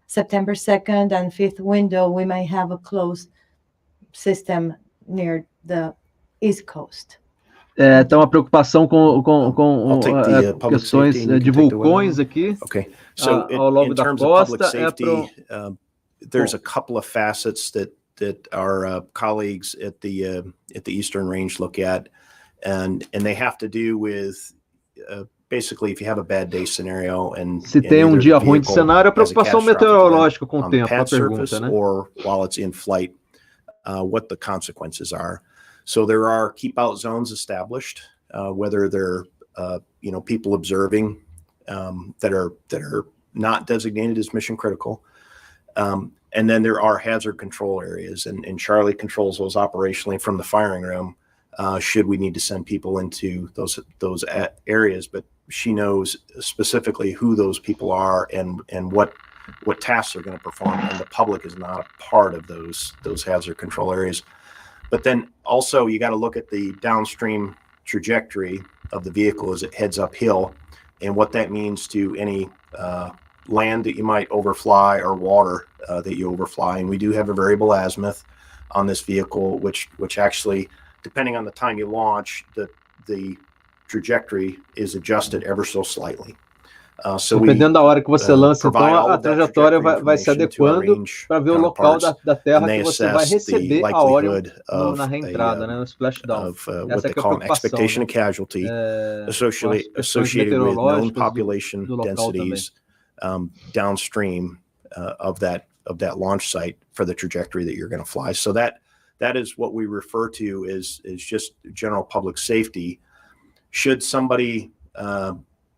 September 2nd and 5th window, we might have a closed system near the East Coast? Então, a preocupação com questões de vulcões aqui So ao longo in da terms of public costa. safety, there's a couple of facets that our colleagues at the Eastern Range look at, and they have to do with basically if you have a bad day scenario and Se tem dia ruim de cenário, a preocupação meteorológica com o tempo, a pergunta, né? Or while it's in flight, what the consequences are. So there are keep out zones established, whether they're people observing that are not designated as mission critical. And then there are hazard control areas, and Charlie controls those operationally from the firing room. Should we need to send people into those areas, but she knows specifically who those people are and what tasks they're going to perform, and the public is not a part of those hazard control areas. But then also you got to look at the downstream trajectory of the vehicle as it heads uphill, and what that means to any land that you might overfly or water that you overfly. And we do have a variable azimuth on this vehicle, which actually, depending on the time you launch, the trajectory is adjusted ever so slightly. Dependendo da hora que você lança, então a trajetória vai se adequando para ver o local da Terra que você vai receber a Orion na reentrada, né, no splashdown. What they call an expectation of casualty associated with known population densities downstream of that launch site for the trajectory that you're going to fly. So that is what we refer to as just general public safety. Should somebody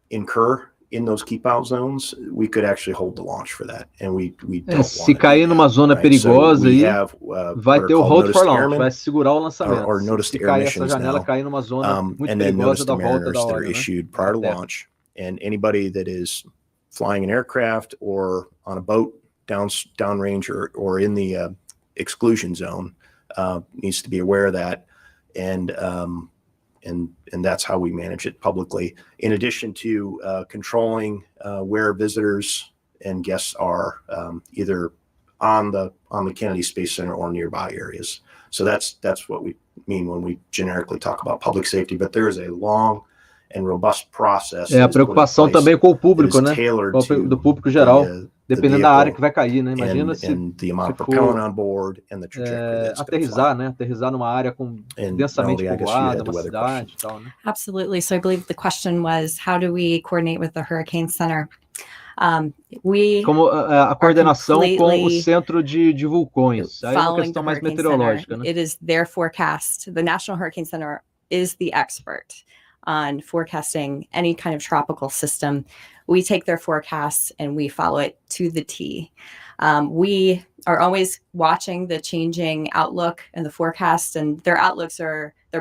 incur in those keep out zones, we could actually hold the launch for that, and we don't se cair numa zona perigosa aí, vai ter o hold for launch, vai segurar o lançamento. Or notice se cair essa janela, cair numa zona muito perigosa da volta da that are hora, né? issued prior to launch, and anybody that is flying an aircraft or on a boat downrange or in the exclusion zone needs to be aware of that, and that's how we manage it publicly. In addition to controlling where visitors and guests are, either on the Kennedy Space Center or nearby areas. So that's what we mean when we generically talk about public safety. But there is a long and robust process. A preocupação também com o público, né? Do público geral, dependendo da área que vai cair, né? Imagina se for aterrissar, né? Aterrissar numa área densamente povoada, uma cidade e tal, né? Absolutely. So I believe the question was, how do we coordinate with the Hurricane Center? Como a coordenação com o centro de vulcões. Aí é uma questão mais meteorológica, né? It is their forecast. The National Hurricane Center is the expert on forecasting any kind of tropical system. We take their forecasts and we follow it to the T. We are always watching the changing outlook and the forecast, and their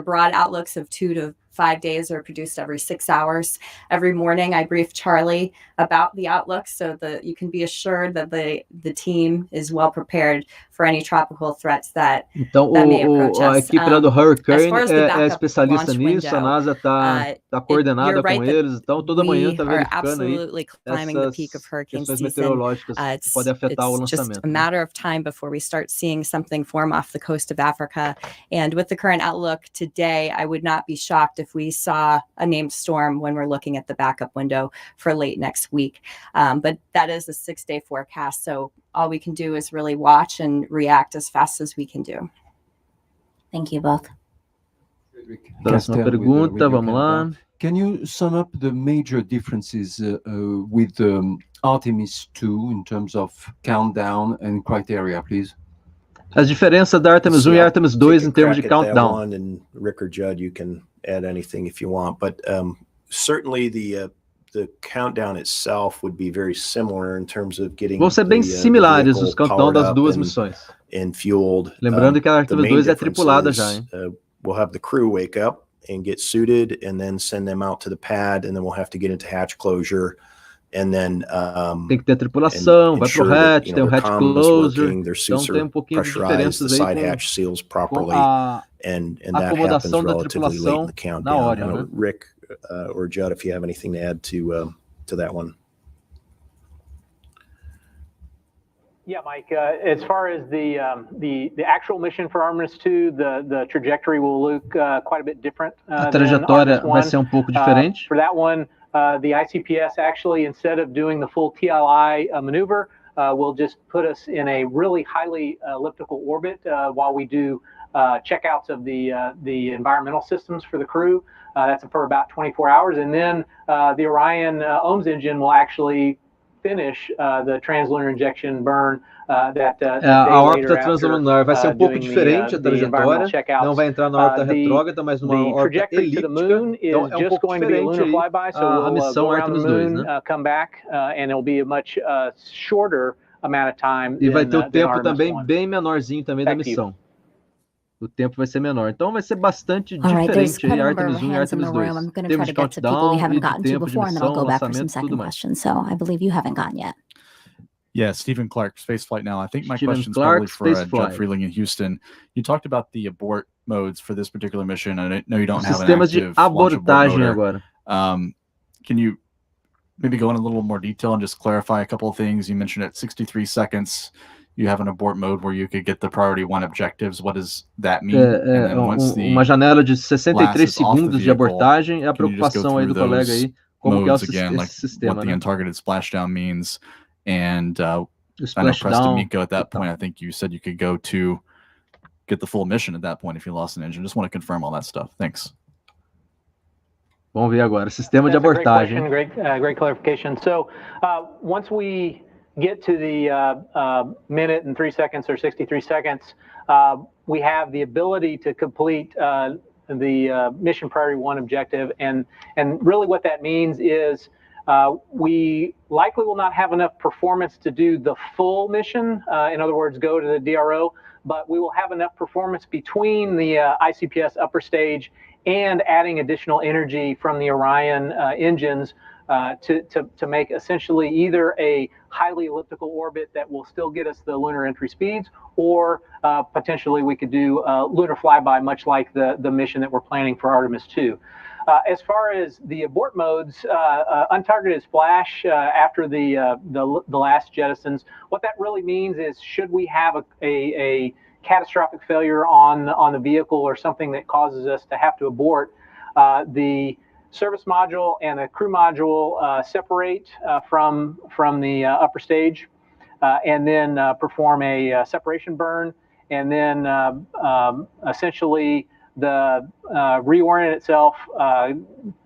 broad outlooks of 2 to 5 days are produced every 6 hours. Every morning I brief Charlie about the outlook so that you can be assured that the team is well prepared for any tropical threats that may approach us. A equipe lá do Hurricane é especialista nisso, a NASA está coordenada com eles, então toda manhã está verificando aí essas questões meteorológicas que podem afetar o lançamento. It's just a matter of time before we start seeing something form off the coast of Africa. And with the current outlook today, I would not be shocked if we saw a named storm when we're looking at the backup window for late next week. But that is a 6-day forecast. So all we can do is really watch and react as fast as we can do. Thank you both. Próxima pergunta, vamos lá. Can you sum up the major differences with Artemis 2 in terms of countdown and criteria, please? As diferenças da Artemis 1 e Artemis 2 em termos de countdown. And Rick or Judd, you can add anything if you want, but certainly the countdown itself would be very similar in terms of getting. Vão ser bem similares os countdown das duas missões. And fueled. Lembrando que a Artemis 2 é tripulada já, hein? We'll have the crew wake up and get suited, and then send them out to the pad, and then we'll have to get into hatch closure, and then tem que ter tripulação, vai pro hatch, tem o hatch closure, então tem pouquinho de diferenças aí com a acomodação da tripulação na Orion, né? Rick or Judd, if you have anything to add to that one. Yeah, Mike. As far as the actual mission for Artemis 2, the trajectory will look quite a bit different. A trajetória vai ser pouco diferente. For that one, the ICPS actually, instead of doing the full TLI maneuver, will just put us in a really highly elliptical orbit while we do checkouts of the environmental systems for the crew. That's for about 24 hours, and then the Orion OMS engine will actually finish the translunar injection burn that a órbita translunar vai ser pouco diferente a trajetória, não vai entrar na órbita retrógrada, mas numa órbita elíptica, então é pouco diferente aí a missão Artemis 2, né? Come back and it'll be a much shorter amount of time. E vai ter o tempo também bem menorzinho também da missão. O tempo vai ser menor. Então vai ser bastante diferente aí Artemis 1 e Artemis 2. I'm going to try to get to people we haven't gotten to before, and then I'll go back for some second questions. So I believe you haven't gotten yet. Yeah, Stephen Clark, Spaceflight Now. I think my question is probably for Judd Frieling in Houston. You talked about the abort modes for this particular mission. I know you don't have an active launch abort motor. Can you maybe go in a little more detail and just clarify a couple of things? You mentioned at 63 seconds. You have an abort mode where you could get the priority 1 objectives. What does that mean? Uma janela de 63 segundos de abortagem. A preocupação aí do colega aí, como que é esse sistema, what the untargeted splashdown means, and I know Preston Miko at that point, I think you said you could go to get the full mission at that point if you lost an engine. Just want to confirm all that stuff. Thanks. Vamos ver agora, sistema de abortagem. Great clarification. So once we get to the minute and 3 seconds or 63 seconds, we have the ability to complete the mission priority 1 objective. And really what that means is we likely will not have enough performance to do the full mission. In other words, go to the DRO, but we will have enough performance between the ICPS upper stage and adding additional energy from the Orion engines to make essentially either a highly elliptical orbit that will still get us the lunar entry speeds, or potentially we could do lunar flyby, much like the mission that we're planning for Artemis 2. As far as the abort modes, untargeted splash after the last jettisons, what that really means is should we have a catastrophic failure on the vehicle or something that causes us to have to abort, the service module and the crew module separate from the upper stage, and then perform a separation burn, and then essentially the reorient itself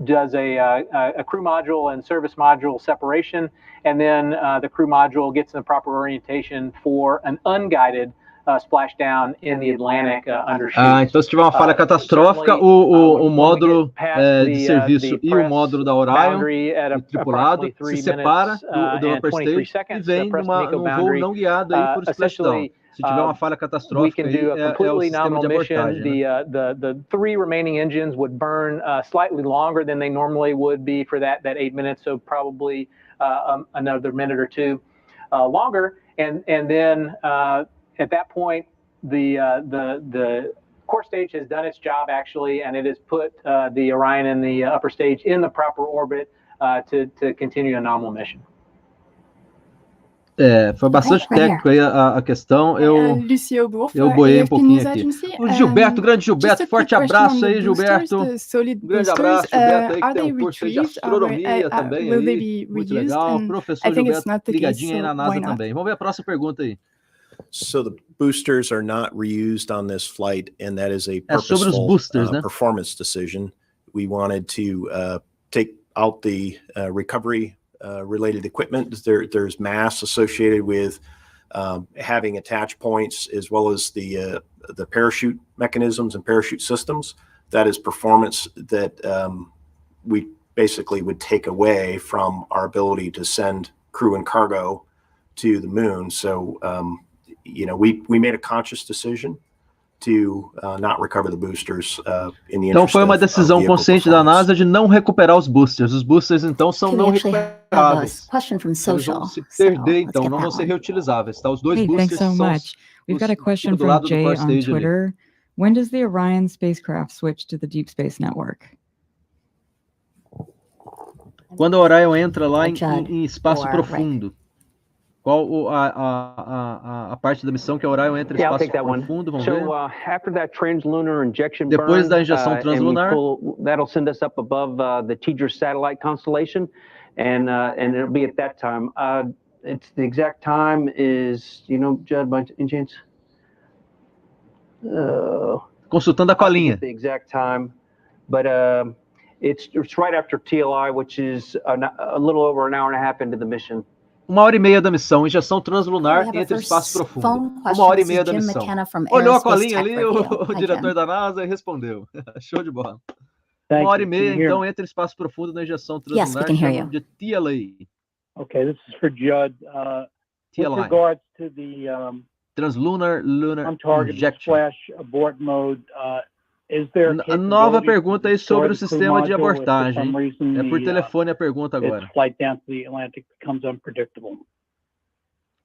does a crew module and service module separation, and then the crew module gets in the proper orientation for an unguided splashdown in the Atlantic undershoot. Então se tiver uma falha catastrófica, o módulo de serviço e o módulo da Orion, o tripulado, se separa do upper stage e vem num voo não guiado aí por splashdown. Se tiver uma falha catastrófica, we can do a completely nominal mission. Né? The 3 remaining engines would burn slightly longer than they normally would be for that 8 minutes, so probably another minute or 2 longer, and then at that point, the core stage has done its job actually, and it has put the Orion and the upper stage in the proper orbit to continue a nominal mission. Foi bastante técnico aí a questão. Eu boiei um pouquinho aqui. O Gilberto, grande Gilberto, forte abraço aí, Gilberto. Grande abraço, Gilberto aí, que tem um curso aí de astronomia também aí. Muito legal. Professor Gilberto, ligadinho aí na NASA também. Vamos ver a próxima pergunta aí. So the boosters are not reused on this flight, and that is a purposeful performance decision. We wanted to take out the recovery related equipment. There's mass associated with having attach points, as well as the parachute mechanisms and parachute systems. That is performance that we basically would take away from our ability to send crew and cargo to the moon. So we made a conscious decision to not recover the boosters in the interest Então foi uma decisão consciente da NASA de não recuperar os boosters. Os boosters então são não recuperáveis. Eles vão se perder, então não vão ser reutilizáveis, tá? Os dois boosters thanks so much. We've got a question from Jay on Twitter. When does the Orion spacecraft switch to the Deep Space Network? Quando o Orion entra lá em espaço profundo. Qual a parte da missão que a Orion entra em espaço profundo? Vamos ver. After that translunar injection Depois da injeção translunar, that'll send us up above the TDRS satellite constellation, and it'll be at that time. It's the exact time is, Judd, by any chance? Consultando a colinha. The exact time, but it's right after TLI, which is a little over an hour and a half into the mission. 1h30 da missão, injeção translunar entre espaço profundo. 1h30 da missão. Olhou a colinha ali, o diretor da NASA e respondeu. Show de bola. 1h30, então, entre espaço profundo na injeção translunar, de TLA. Okay, this is for Judd. With regards to the translunar injection splash abort mode, a nova pergunta aí sobre o sistema de abortagem. É por telefone a pergunta agora.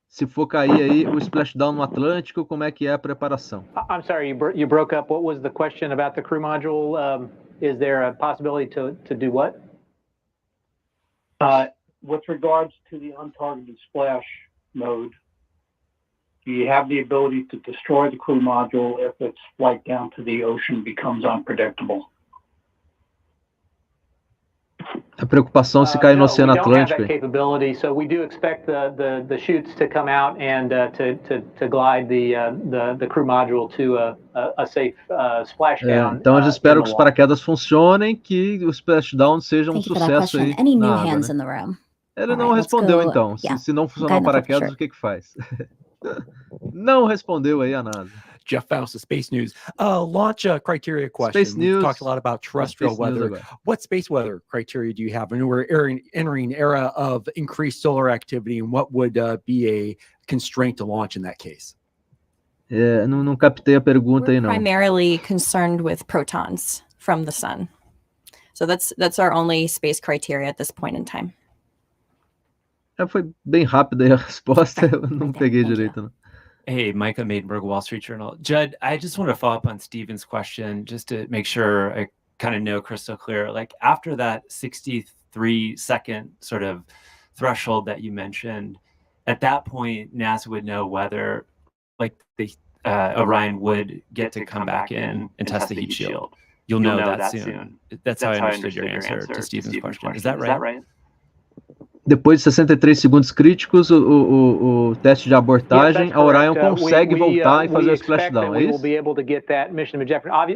Se for cair aí o splashdown no Atlântico, como é que é a preparação? I'm sorry, you broke up. What was the question about the crew module? Is there a possibility to do what? With regards to the untargeted splash mode, do you have the ability to destroy the crew module if its flight down to the ocean becomes unpredictable? A preocupação se cair no Oceano Atlântico. We don't have that capability, so we do expect the chutes to come out and to glide the crew module to a safe splashdown. Então eles esperam que os paraquedas funcionem, que o splashdown seja um sucesso aí na água, né? Ele não respondeu então. Se não funcionar o paraquedas, o que faz? Não respondeu aí a NASA. Jeff Faust of Space News. Launch criteria question. Space News. We've talked a lot about terrestrial weather. What space weather criteria do you have? And we're entering an era of increased solar activity, and what would be a constraint to launch in that case? Não captei a pergunta aí, não. Primarily concerned with protons from the sun. So that's our only space criteria at this point in time. Foi bem rápida aí a resposta, eu não peguei direito, não. Hey, Micah Maidenberg, Wall Street Journal. Judd, I just want to follow up on Stephen's question just to make sure I kind of know crystal clear. Like after that 63-second sort of threshold that you mentioned, at that point, NASA would know whether like the Orion would get to come back in and test the heat shield. You'll know that soon. That's how I understood your answer to Stephen's question. Is that right? Depois de 63 segundos críticos, o teste de abortagem, a Orion consegue voltar e fazer o splashdown, é isso?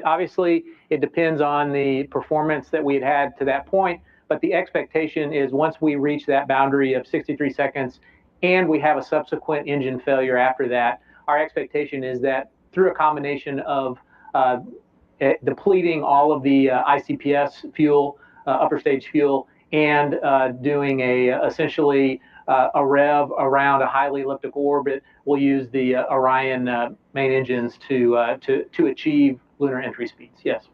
Obviously, it depends on the performance that we had to that point, but the expectation is once we reach that boundary of 63 seconds and we have a subsequent engine failure after that, our expectation is that through a combination of depleting all of the ICPS fuel, upper stage fuel, and doing essentially a rev around a highly elliptical orbit, we'll use the Orion main engines to achieve lunar entry speeds. Yes.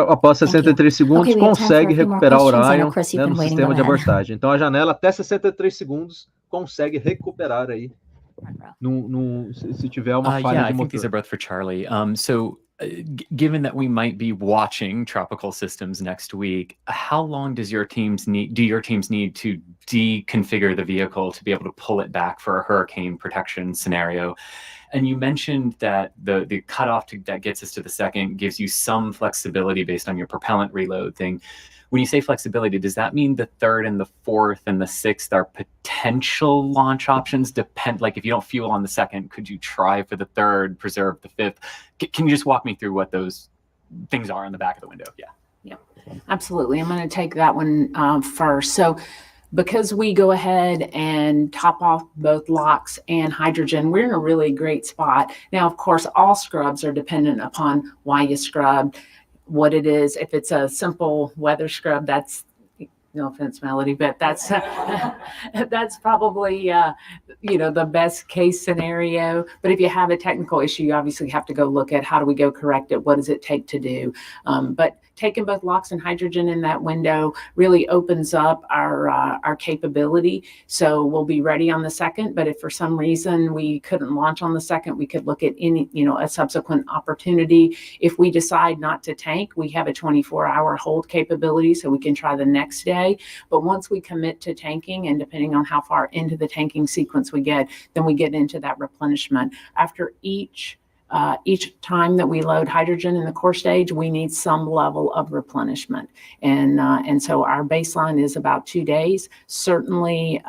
Após 63 segundos, consegue recuperar o Orion, né, no sistema de abortagem. Então a janela até 63 segundos consegue recuperar aí, se tiver uma falha de motor. I think these are both for Charlie. So given that we might be watching tropical systems next week, how long does your teams need to deconfigure the vehicle to be able to pull it back for a hurricane protection scenario? And you mentioned that the cutoff that gets us to the second gives you some flexibility based on your propellant reload thing. When you say flexibility, does that mean the third and the fourth and the sixth are potential launch options? Like if you don't fuel on the second, could you try for the third, preserve the fifth? Can you just walk me through what those things are on the back of the window? Yeah, absolutely. I'm going to take that one first. So because we go ahead and top off both LOX and hydrogen, we're in a really great spot. Now, of course, all scrubs are dependent upon why you scrubbed, what it is. If it's a simple weather scrub, that's, no offense, Melody, but that's that's probably the best case scenario. But if you have a technical issue, you obviously have to go look at how do we go correct it, what does it take to do. But taking both LOX and hydrogen in that window really opens up our capability. So we'll be ready on the second, but if for some reason we couldn't launch on the second, we could look at any, a subsequent opportunity. If we decide not to tank, we have a 24-hour hold capability, so we can try the next day. But once we commit to tanking, and depending on how far into the tanking sequence we get, then we get into that replenishment. After each time that we load hydrogen in the core stage, we need some level of replenishment. And so our baseline is about 2 days. Certainly,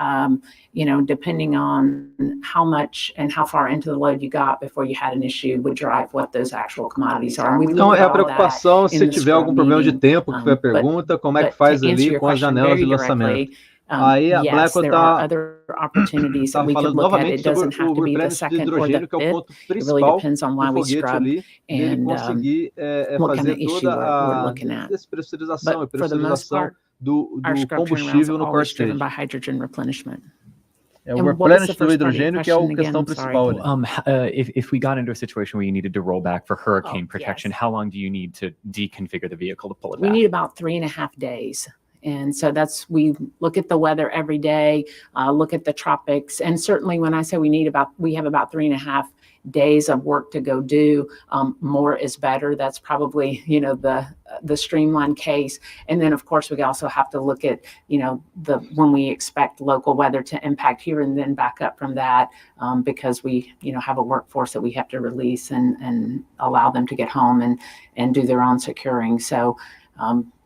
depending on how much and how far into the load you got before you had an issue would drive what those actual commodities are. Então, a preocupação, se tiver algum problema de tempo, que foi a pergunta, como é que faz ali com as janelas de lançamento? Aí a Blackwell está falando novamente sobre o replenish de hidrogênio, que é o ponto principal do foguete ali, ele conseguir fazer toda a despressurização e pressurização do combustível no core stage. É o replenish do hidrogênio que é a questão principal ali. If we got into a situation where you needed to roll back for hurricane protection, how long do you need to deconfigure the vehicle to pull it back? We need about 3.5 days. And so we look at the weather every day, look at the tropics. And certainly when I say we have about 3.5 days of work to go do, more is better. That's probably, the streamlined case. And then of course we also have to look at, when we expect local weather to impact here and then back up from that, because we, have a workforce that we have to release and allow them to get home and do their own securing. So,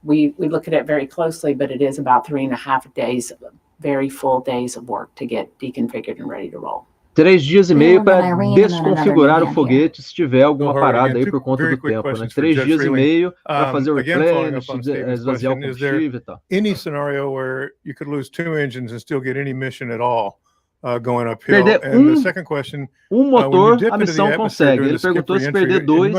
we look at it very closely, but it is about 3.5 days, very full days of work to get deconfigured and ready to roll. 3 dias e meio para desconfigurar o foguete se tiver alguma parada aí por conta do tempo, né? 3 dias e meio para fazer o replenish, esvaziar o combustível e tal. Any scenario where you could lose 2 engines and still get any mission at all going uphill? Perder and the second question, motor, a missão consegue. Ele perguntou se perder 2,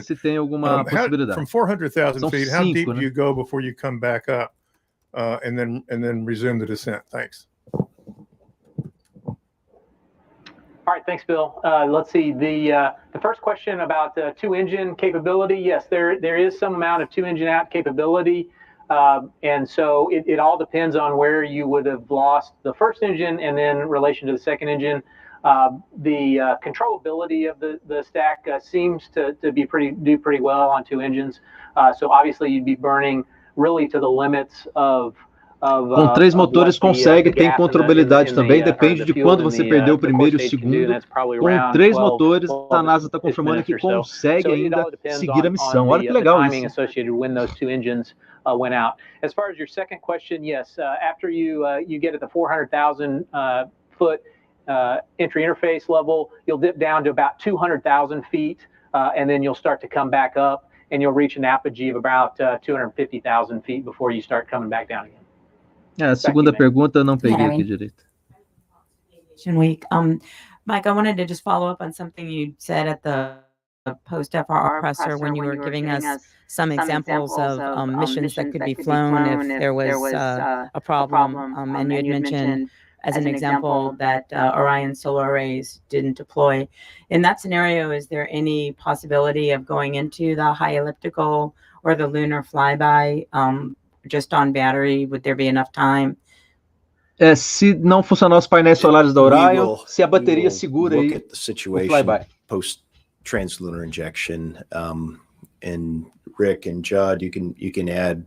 se tem alguma possibilidade. From 400,000 feet, how deep do you go before you come back up and then resume the descent? Thanks. All right, thanks, Bill. Let's see, the first question about 2-engine capability. Yes, there is some amount of 2-engine out capability. And so it all depends on where you would have lost the first engine and then in relation to the second engine. The controllability of the stack seems to do pretty well on 2 engines. So obviously you'd be burning really to the limits of Com 3 motores consegue, tem controlabilidade também, depende de quando você perdeu o primeiro e o segundo. Com 3 motores, a NASA está confirmando que consegue ainda seguir a missão. Olha que legal isso. Went out. As far as your second question, yes, after you get at the 400,000 foot entry interface level, you'll dip down to about 200,000 feet, and then you'll start to come back up, and you'll reach an apogee of about 250,000 feet before you start coming back down again. A segunda pergunta eu não peguei aqui direito. Week. Mike, I wanted to just follow up on something you said at the post-FRR presser when you were giving us some examples of missions that could be flown if there was a problem. And you had mentioned as an example that Orion solar arrays didn't deploy. In that scenario, is there any possibility of going into the high elliptical or the lunar flyby just on battery? Would there be enough time? Se não funcionar os painéis solares da Orion, se a bateria segura aí o flyby. translunar injection. And Rick and Judd, you can add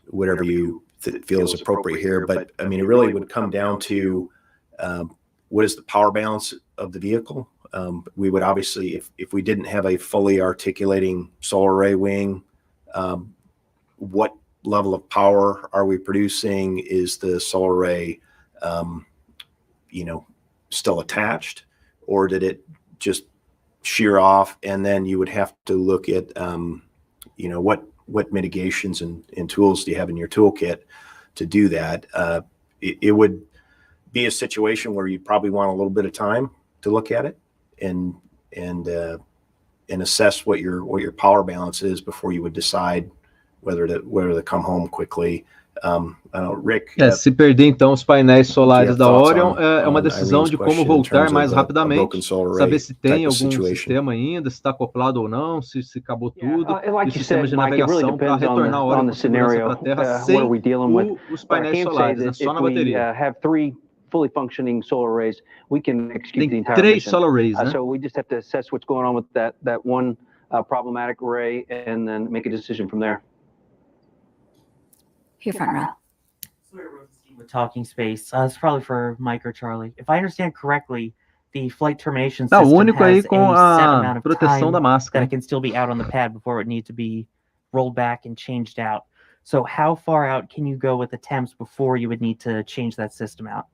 whatever you feel is appropriate here. But I mean, it really would come down to what is the power balance of the vehicle. We would obviously, if we didn't have a fully articulating solar array wing, what level of power are we producing? Is the solar array, still attached, or did it just shear off? And then you would have to look at, what mitigations and tools do you have in your toolkit to do that. It would be a situation where you probably want a little bit of time to look at it and assess what your power balance is before you would decide whether to come home quickly. Rick, se perder então os painéis solares da Orion, é uma decisão de como voltar mais rapidamente, saber se tem algum sistema ainda, se está acoplado ou não, se acabou tudo, e o sistema de navegação para retornar a Orion com segurança para a Terra sem os painéis solares, né, só na bateria. Fully functioning solar arrays, we can execute the entire Três mission. solar arrays, né? So we just have to assess what's going on with that one problematic array and then make a decision from there. Here, front row. With talking space, it's probably for Mike or Charlie. If I understand correctly, the flight termination Tá, system o único aí has com a set a amount of proteção da time máscara. that it can still be out on the pad before it needs to be rolled back and changed out. So how far out can you go with attempts before you would need to change that system out?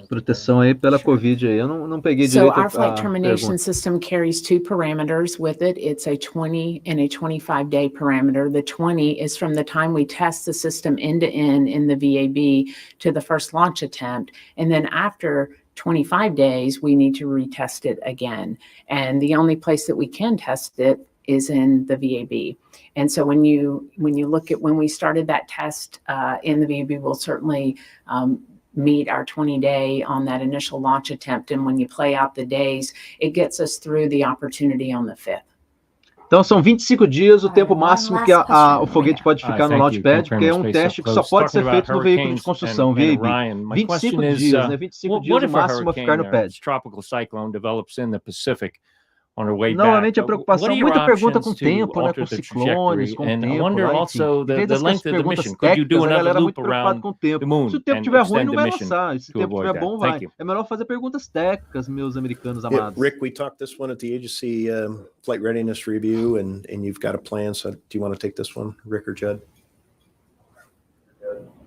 Proteção aí pela Covid aí, eu não peguei So direito our a flight termination pergunta. system carries two parameters with it. It's a 20 and a 25-day parameter. The 20 is from the time we test the system end to end in the VAB to the first launch attempt. And then after 25 days, we need to retest it again. And the only place that we can test it is in the VAB. And so when you look at when we started that test in the VAB, we'll certainly meet our 20-day on that initial launch attempt. And when you play out the days, it gets us through the opportunity on the 5th. Então são 25 dias o tempo máximo que o foguete pode ficar no launchpad, porque é um teste que só pode ser feito no veículo de construção, VAB. 25 dias, né? 25 dias o máximo a ficar no pad. Tropical cyclone develops in the Pacific on our way back. Normalmente a preocupação, muita pergunta com tempo, né, com ciclones, com tempo, lá, enfim. Vem dessas perguntas técnicas, a galera é muito preocupada com o tempo. Se o tempo estiver ruim, não vai lançar. Se o tempo estiver bom, vai. É melhor fazer perguntas técnicas, meus americanos amados. Rick, we talked this one at the agency flight readiness review, and you've got a plan. So do you want to take this one, Rick or Judd?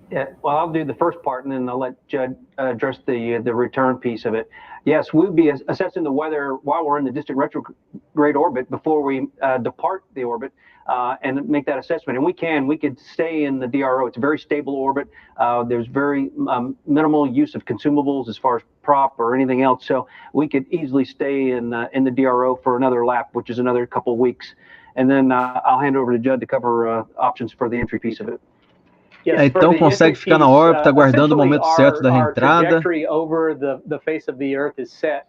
Yeah, well, I'll do the first part, and then I'll let Judd address the return piece of it. Yes, we'll be assessing the weather while we're in the distant retrograde orbit before we depart the orbit and make that assessment. And we could stay in the DRO. It's a very stable orbit. There's very minimal use of consumables as far as prop or anything else. So we could easily stay in the DRO for another lap, which is another couple of weeks. And then I'll hand over to Judd to cover options for the entry piece of it. Então consegue ficar na órbita, aguardando o momento certo da reentrada. Our trajectory over the face of the Earth is set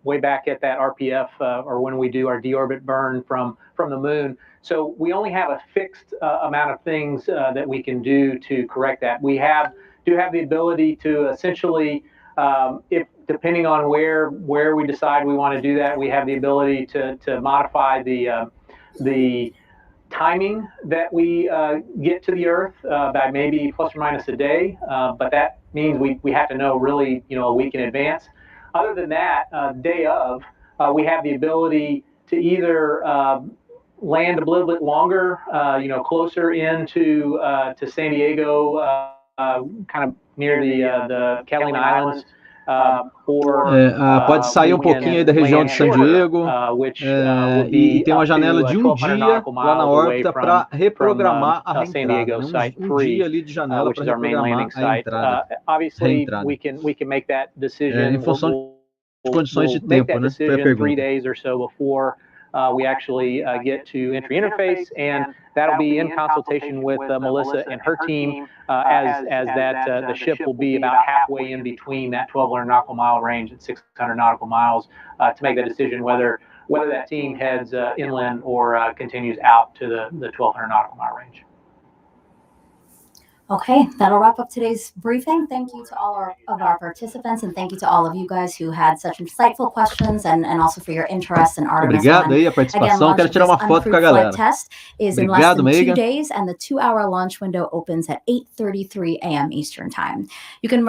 way back at that RPF or when we do our deorbit burn from the moon. So we only have a fixed amount of things that we can do to correct that. We do have the ability to essentially, if depending on where we decide we want to do that, we have the ability to modify the timing that we get to the Earth by maybe plus or minus a day, but that means we have to know really a week in advance. Other than that, day of, we have the ability to either land a little bit longer, closer into to San Diego, kind of near the Catalina Islands. Pode sair um pouquinho aí da região de San Diego e tem uma janela de um dia lá na órbita para reprogramar a reentrada. Um dia ali de janela para reprogramar a entrada. Em função de condições de tempo, né? Foi a pergunta. We actually get to entry interface, and that'll be in consultation with Melissa and her team, as that the ship will be about halfway in between that 1,200 nautical mile range and 600 nautical miles to make that decision whether that team heads inland or continues out to the 1,200 nautical mile range. Okay, that'll wrap up today's briefing. Thank you to all of our participants, and thank you to all of you guys who had such insightful questions and also for your interest in Artemis. Obrigado aí a participação. Quero tirar uma foto com a galera. Test is in less than 2 days, and the 2-hour launch window opens at 8:33 a.m. Eastern Time. You can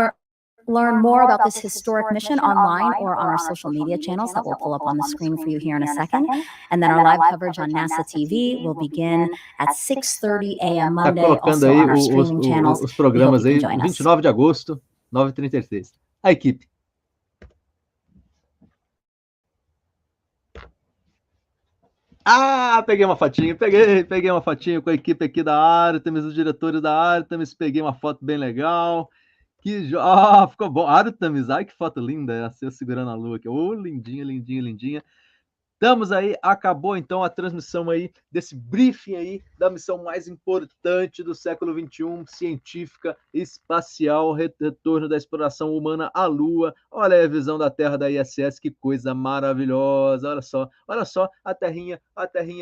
learn more about this historic mission online or on our social media channels that will pull up on the screen for you here in a second. And then our live coverage on NASA TV will begin at 6:30 a.m. Monday, also on our streaming channels. Os programas aí, 29 de agosto, 9h36. A equipe. Ah, peguei uma fotinha, peguei uma fotinha com a equipe aqui da Artemis, os diretores da Artemis, peguei uma foto bem legal. Ficou bom. Artemis, ai que foto linda essa, eu segurando a lua aqui. Lindinha, lindinha, lindinha. Estamos aí, acabou então a transmissão aí desse briefing aí da missão mais importante do século XXI, científica, espacial, retorno da exploração humana à Lua. Olha aí a visão da Terra da ISS, que coisa maravilhosa. Olha só a terrinha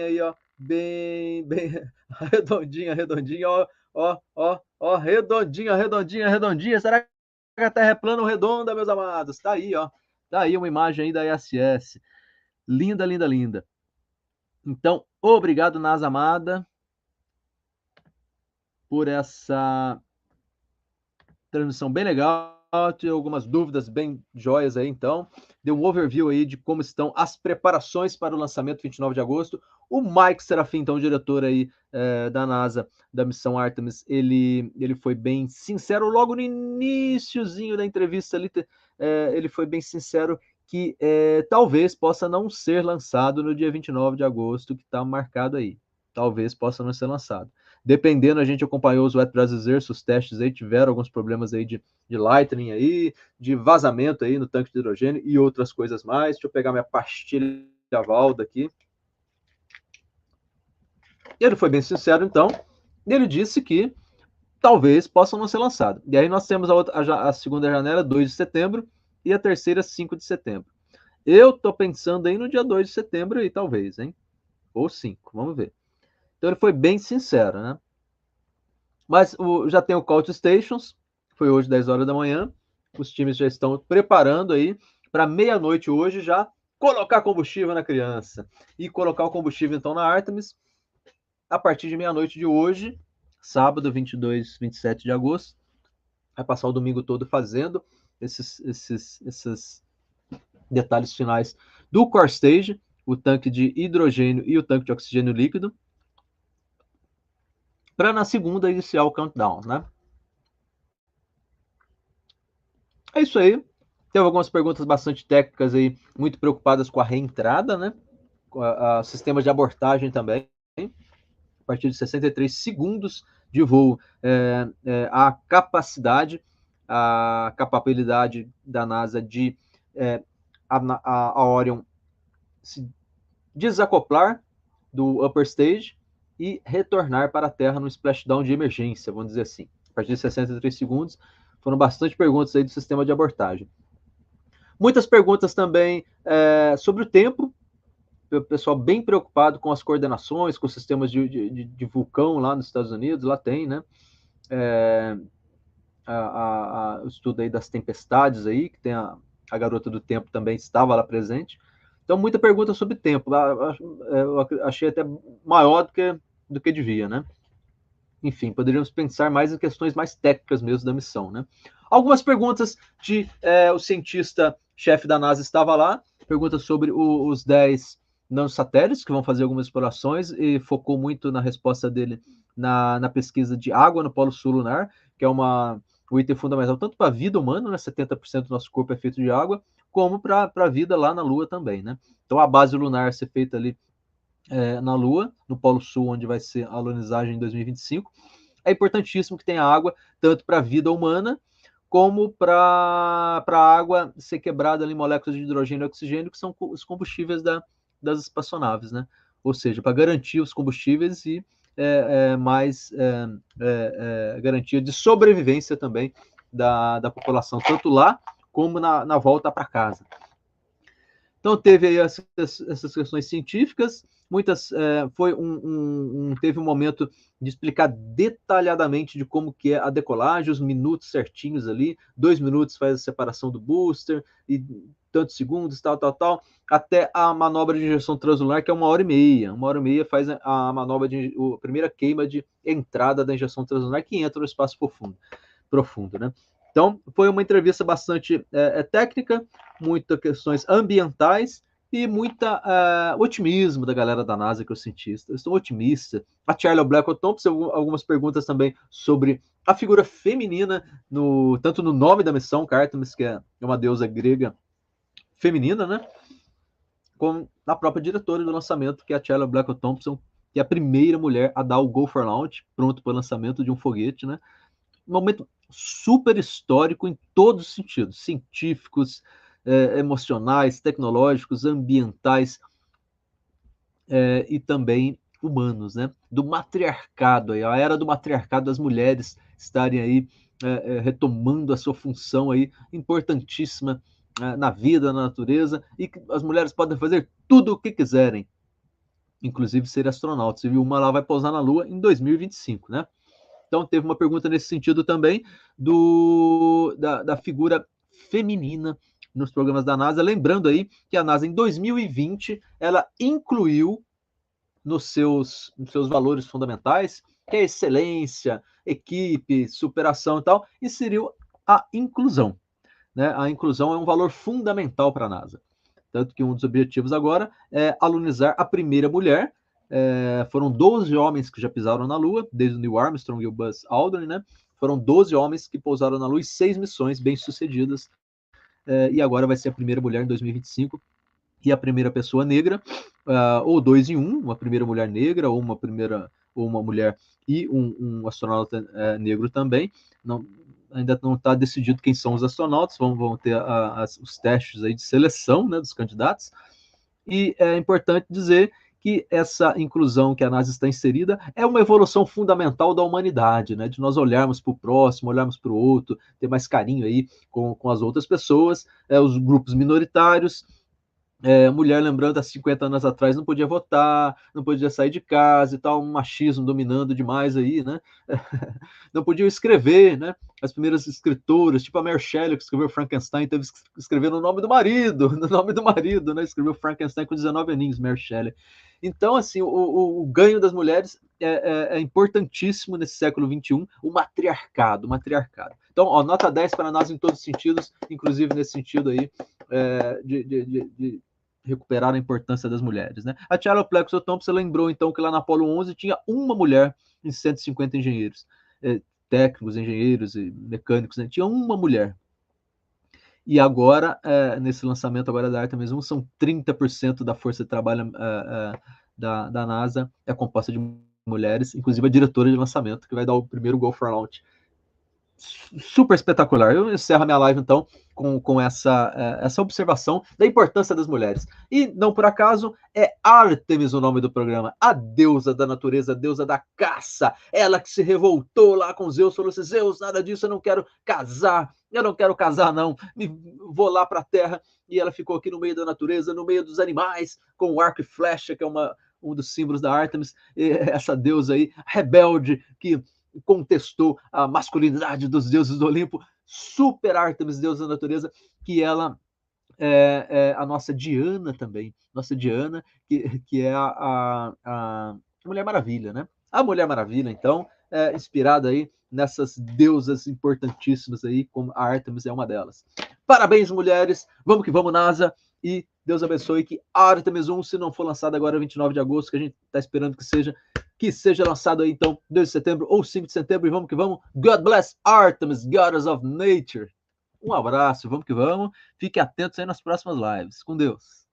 aí, ó, bem redondinha, ó, redondinha. Será que a Terra é plana ou redonda, meus amados? Tá aí, ó. Tá aí uma imagem aí da ISS. Linda, linda, linda. Então, obrigado, NASA amada, por essa transmissão bem legal. Tive algumas dúvidas bem joias aí, então. Deu um overview aí de como estão as preparações para o lançamento 29 de agosto. O Mike Sarafin, então, diretor aí da NASA, da missão Artemis, ele foi bem sincero logo no iniciozinho da entrevista ali. Ele foi bem sincero que talvez possa não ser lançado no dia 29 de agosto, que está marcado aí. Talvez possa não ser lançado. Dependendo, a gente acompanhou os wet exercers, os testes aí, tiveram alguns problemas aí de lightning aí, de vazamento aí no tanque de hidrogênio e outras coisas mais. Deixa eu pegar minha pastilha Valda aqui. Ele foi bem sincero, então. Ele disse que talvez possa não ser lançado. E aí nós temos a segunda janela, 2 de setembro, e a terceira, 5 de setembro. Eu tô pensando aí no dia 2 de setembro aí, talvez, hein? Ou 5, vamos ver. Então ele foi bem sincero, né? Mas já tem o Call to Stations, foi hoje 10 horas da manhã. Os times já estão preparando aí para meia-noite hoje já colocar combustível na criança. E colocar o combustível então na Artemis a partir de meia-noite de hoje, sábado 22, 27 de agosto. Vai passar o domingo todo fazendo esses detalhes finais do core stage, o tanque de hidrogênio e o tanque de oxigênio líquido, para na segunda iniciar o countdown, né? É isso aí. Teve algumas perguntas bastante técnicas aí, muito preocupadas com a reentrada, né? Com a sistema de abortagem também. A partir de 63 segundos de voo, a capacidade, a capabilidade da NASA de a Orion se desacoplar do upper stage e retornar para a Terra no splashdown de emergência, vamos dizer assim. A partir de 63 segundos, foram bastante perguntas aí do sistema de abortagem. Muitas perguntas também sobre o tempo, o pessoal bem preocupado com as coordenações, com os sistemas de vulcão lá nos Estados Unidos, lá tem, né? O estudo aí das tempestades aí, que tem a garota do tempo também estava lá presente. Então, muita pergunta sobre tempo. Eu achei até maior do que devia, né? Enfim, poderíamos pensar mais em questões mais técnicas mesmo da missão, né? Algumas perguntas o cientista-chefe da NASA estava lá, perguntas sobre os 10 nanosatélites que vão fazer algumas explorações e focou muito na resposta dele na pesquisa de água no Polo Sul lunar, que é um item fundamental tanto para a vida humana, né? 70% do nosso corpo é feito de água, como para a vida lá na Lua também, né? Então a base lunar ser feita ali na Lua, no Polo Sul, onde vai ser a alunizagem em 2025. É importantíssimo que tenha água, tanto para a vida humana, como para a água ser quebrada ali em moléculas de hidrogênio e oxigênio, que são os combustíveis das espaçonaves, né? Ou seja, para garantir os combustíveis e garantia de sobrevivência também da população, tanto lá como na volta para casa. Então, teve aí essas questões científicas, teve um momento de explicar detalhadamente de como que é a decolagem, os minutos certinhos ali, 2 minutos faz a separação do booster, e tantos segundos, tal, até a manobra de injeção translunar, que é 1h30. 1h30 faz a manobra a primeira queima de entrada da injeção translunar, que entra no espaço profundo, né? Então, foi uma entrevista bastante técnica, muitas questões ambientais e muita otimismo da galera da NASA que eu senti. Eu estou otimista. A Charlie Blackwell-Thompson, algumas perguntas também sobre a figura feminina, tanto no nome da missão, Artemis, que é uma deusa grega feminina, né? Como na própria diretora do lançamento, que é a Charlie Blackwell-Thompson, que é a primeira mulher a dar o Go for Launch, pronto para o lançamento de um foguete, né? Um momento super histórico em todos os sentidos, científicos, emocionais, tecnológicos, ambientais e também humanos, né? Do matriarcado, a era do matriarcado, das mulheres estarem aí retomando a sua função aí importantíssima na vida, na natureza, e que as mulheres podem fazer tudo o que quiserem, inclusive ser astronautas. E uma lá vai pousar na Lua em 2025, né? Então, teve uma pergunta nesse sentido também da figura feminina nos programas da NASA. Lembrando aí que a NASA, em 2020, ela incluiu nos seus valores fundamentais, que é excelência, equipe, superação e tal, inseriu a inclusão, né? A inclusão é um valor fundamental para a NASA. Tanto que um dos objetivos agora é alunizar a primeira mulher. Foram 12 homens que já pisaram na Lua, desde o Neil Armstrong e o Buzz Aldrin, né? Foram 12 homens que pousaram na Lua e 6 missões bem-sucedidas. E agora vai ser a primeira mulher em 2025 e a primeira pessoa negra, ou 2 em 1, uma primeira mulher negra, ou uma mulher e um astronauta negro também. Ainda não está decidido quem são os astronautas, vão ter os testes aí de seleção, né, dos candidatos. E é importante dizer que essa inclusão que a NASA está inserida é uma evolução fundamental da humanidade, né? De nós olharmos para o próximo, olharmos para o outro, ter mais carinho aí com as outras pessoas, os grupos minoritários. Mulher, lembrando, há 50 anos atrás não podia votar, não podia sair de casa e tal, um machismo dominando demais aí, né? Não podia escrever, né? As primeiras escritoras, tipo a Mary Shelley, que escreveu Frankenstein, teve que escrever no nome do marido, né? Escreveu Frankenstein com 19 aninhos, Mary Shelley. Então, assim, o ganho das mulheres é importantíssimo nesse século XXI, o matriarcado. Então, ó, nota 10 para a NASA em todos os sentidos, inclusive nesse sentido aí, de recuperar a importância das mulheres, né? A Charlie Blackwell-Thompson lembrou, então, que lá na Apollo 11 tinha uma mulher em 150 engenheiros, técnicos, engenheiros e mecânicos, né? Tinha uma mulher. E agora, nesse lançamento agora da Artemis 1, são 30% da força de trabalho da NASA é composta de mulheres, inclusive a diretora de lançamento, que vai dar o primeiro Go for Launch. Super espetacular. Eu encerro a minha live, então, com essa observação da importância das mulheres. E, não por acaso, é Artemis o nome do programa. A deusa da natureza, a deusa da caça. Ela que se revoltou lá com Zeus, falou assim, Zeus, nada disso, eu não quero casar, não. Vou lá para a Terra. E ela ficou aqui no meio da natureza, no meio dos animais, com o arco e flecha, que é um dos símbolos da Artemis. Essa deusa aí, rebelde, que contestou a masculinidade dos deuses do Olimpo. Super Artemis, deusa da natureza, que ela é a nossa Diana também, que é a Mulher Maravilha, né? A Mulher Maravilha, então, inspirada aí nessas deusas importantíssimas aí, como a Artemis é uma delas. Parabéns, mulheres, vamos que vamos, NASA, e Deus abençoe que Artemis 1, se não for lançado agora 29 de agosto, que a gente está esperando que seja lançado aí, então, 2 de setembro ou 5 de setembro, e vamos que vamos. God bless Artemis, Goddess of Nature. Um abraço, vamos que vamos. Fiquem atentos aí nas próximas lives. Com Deus.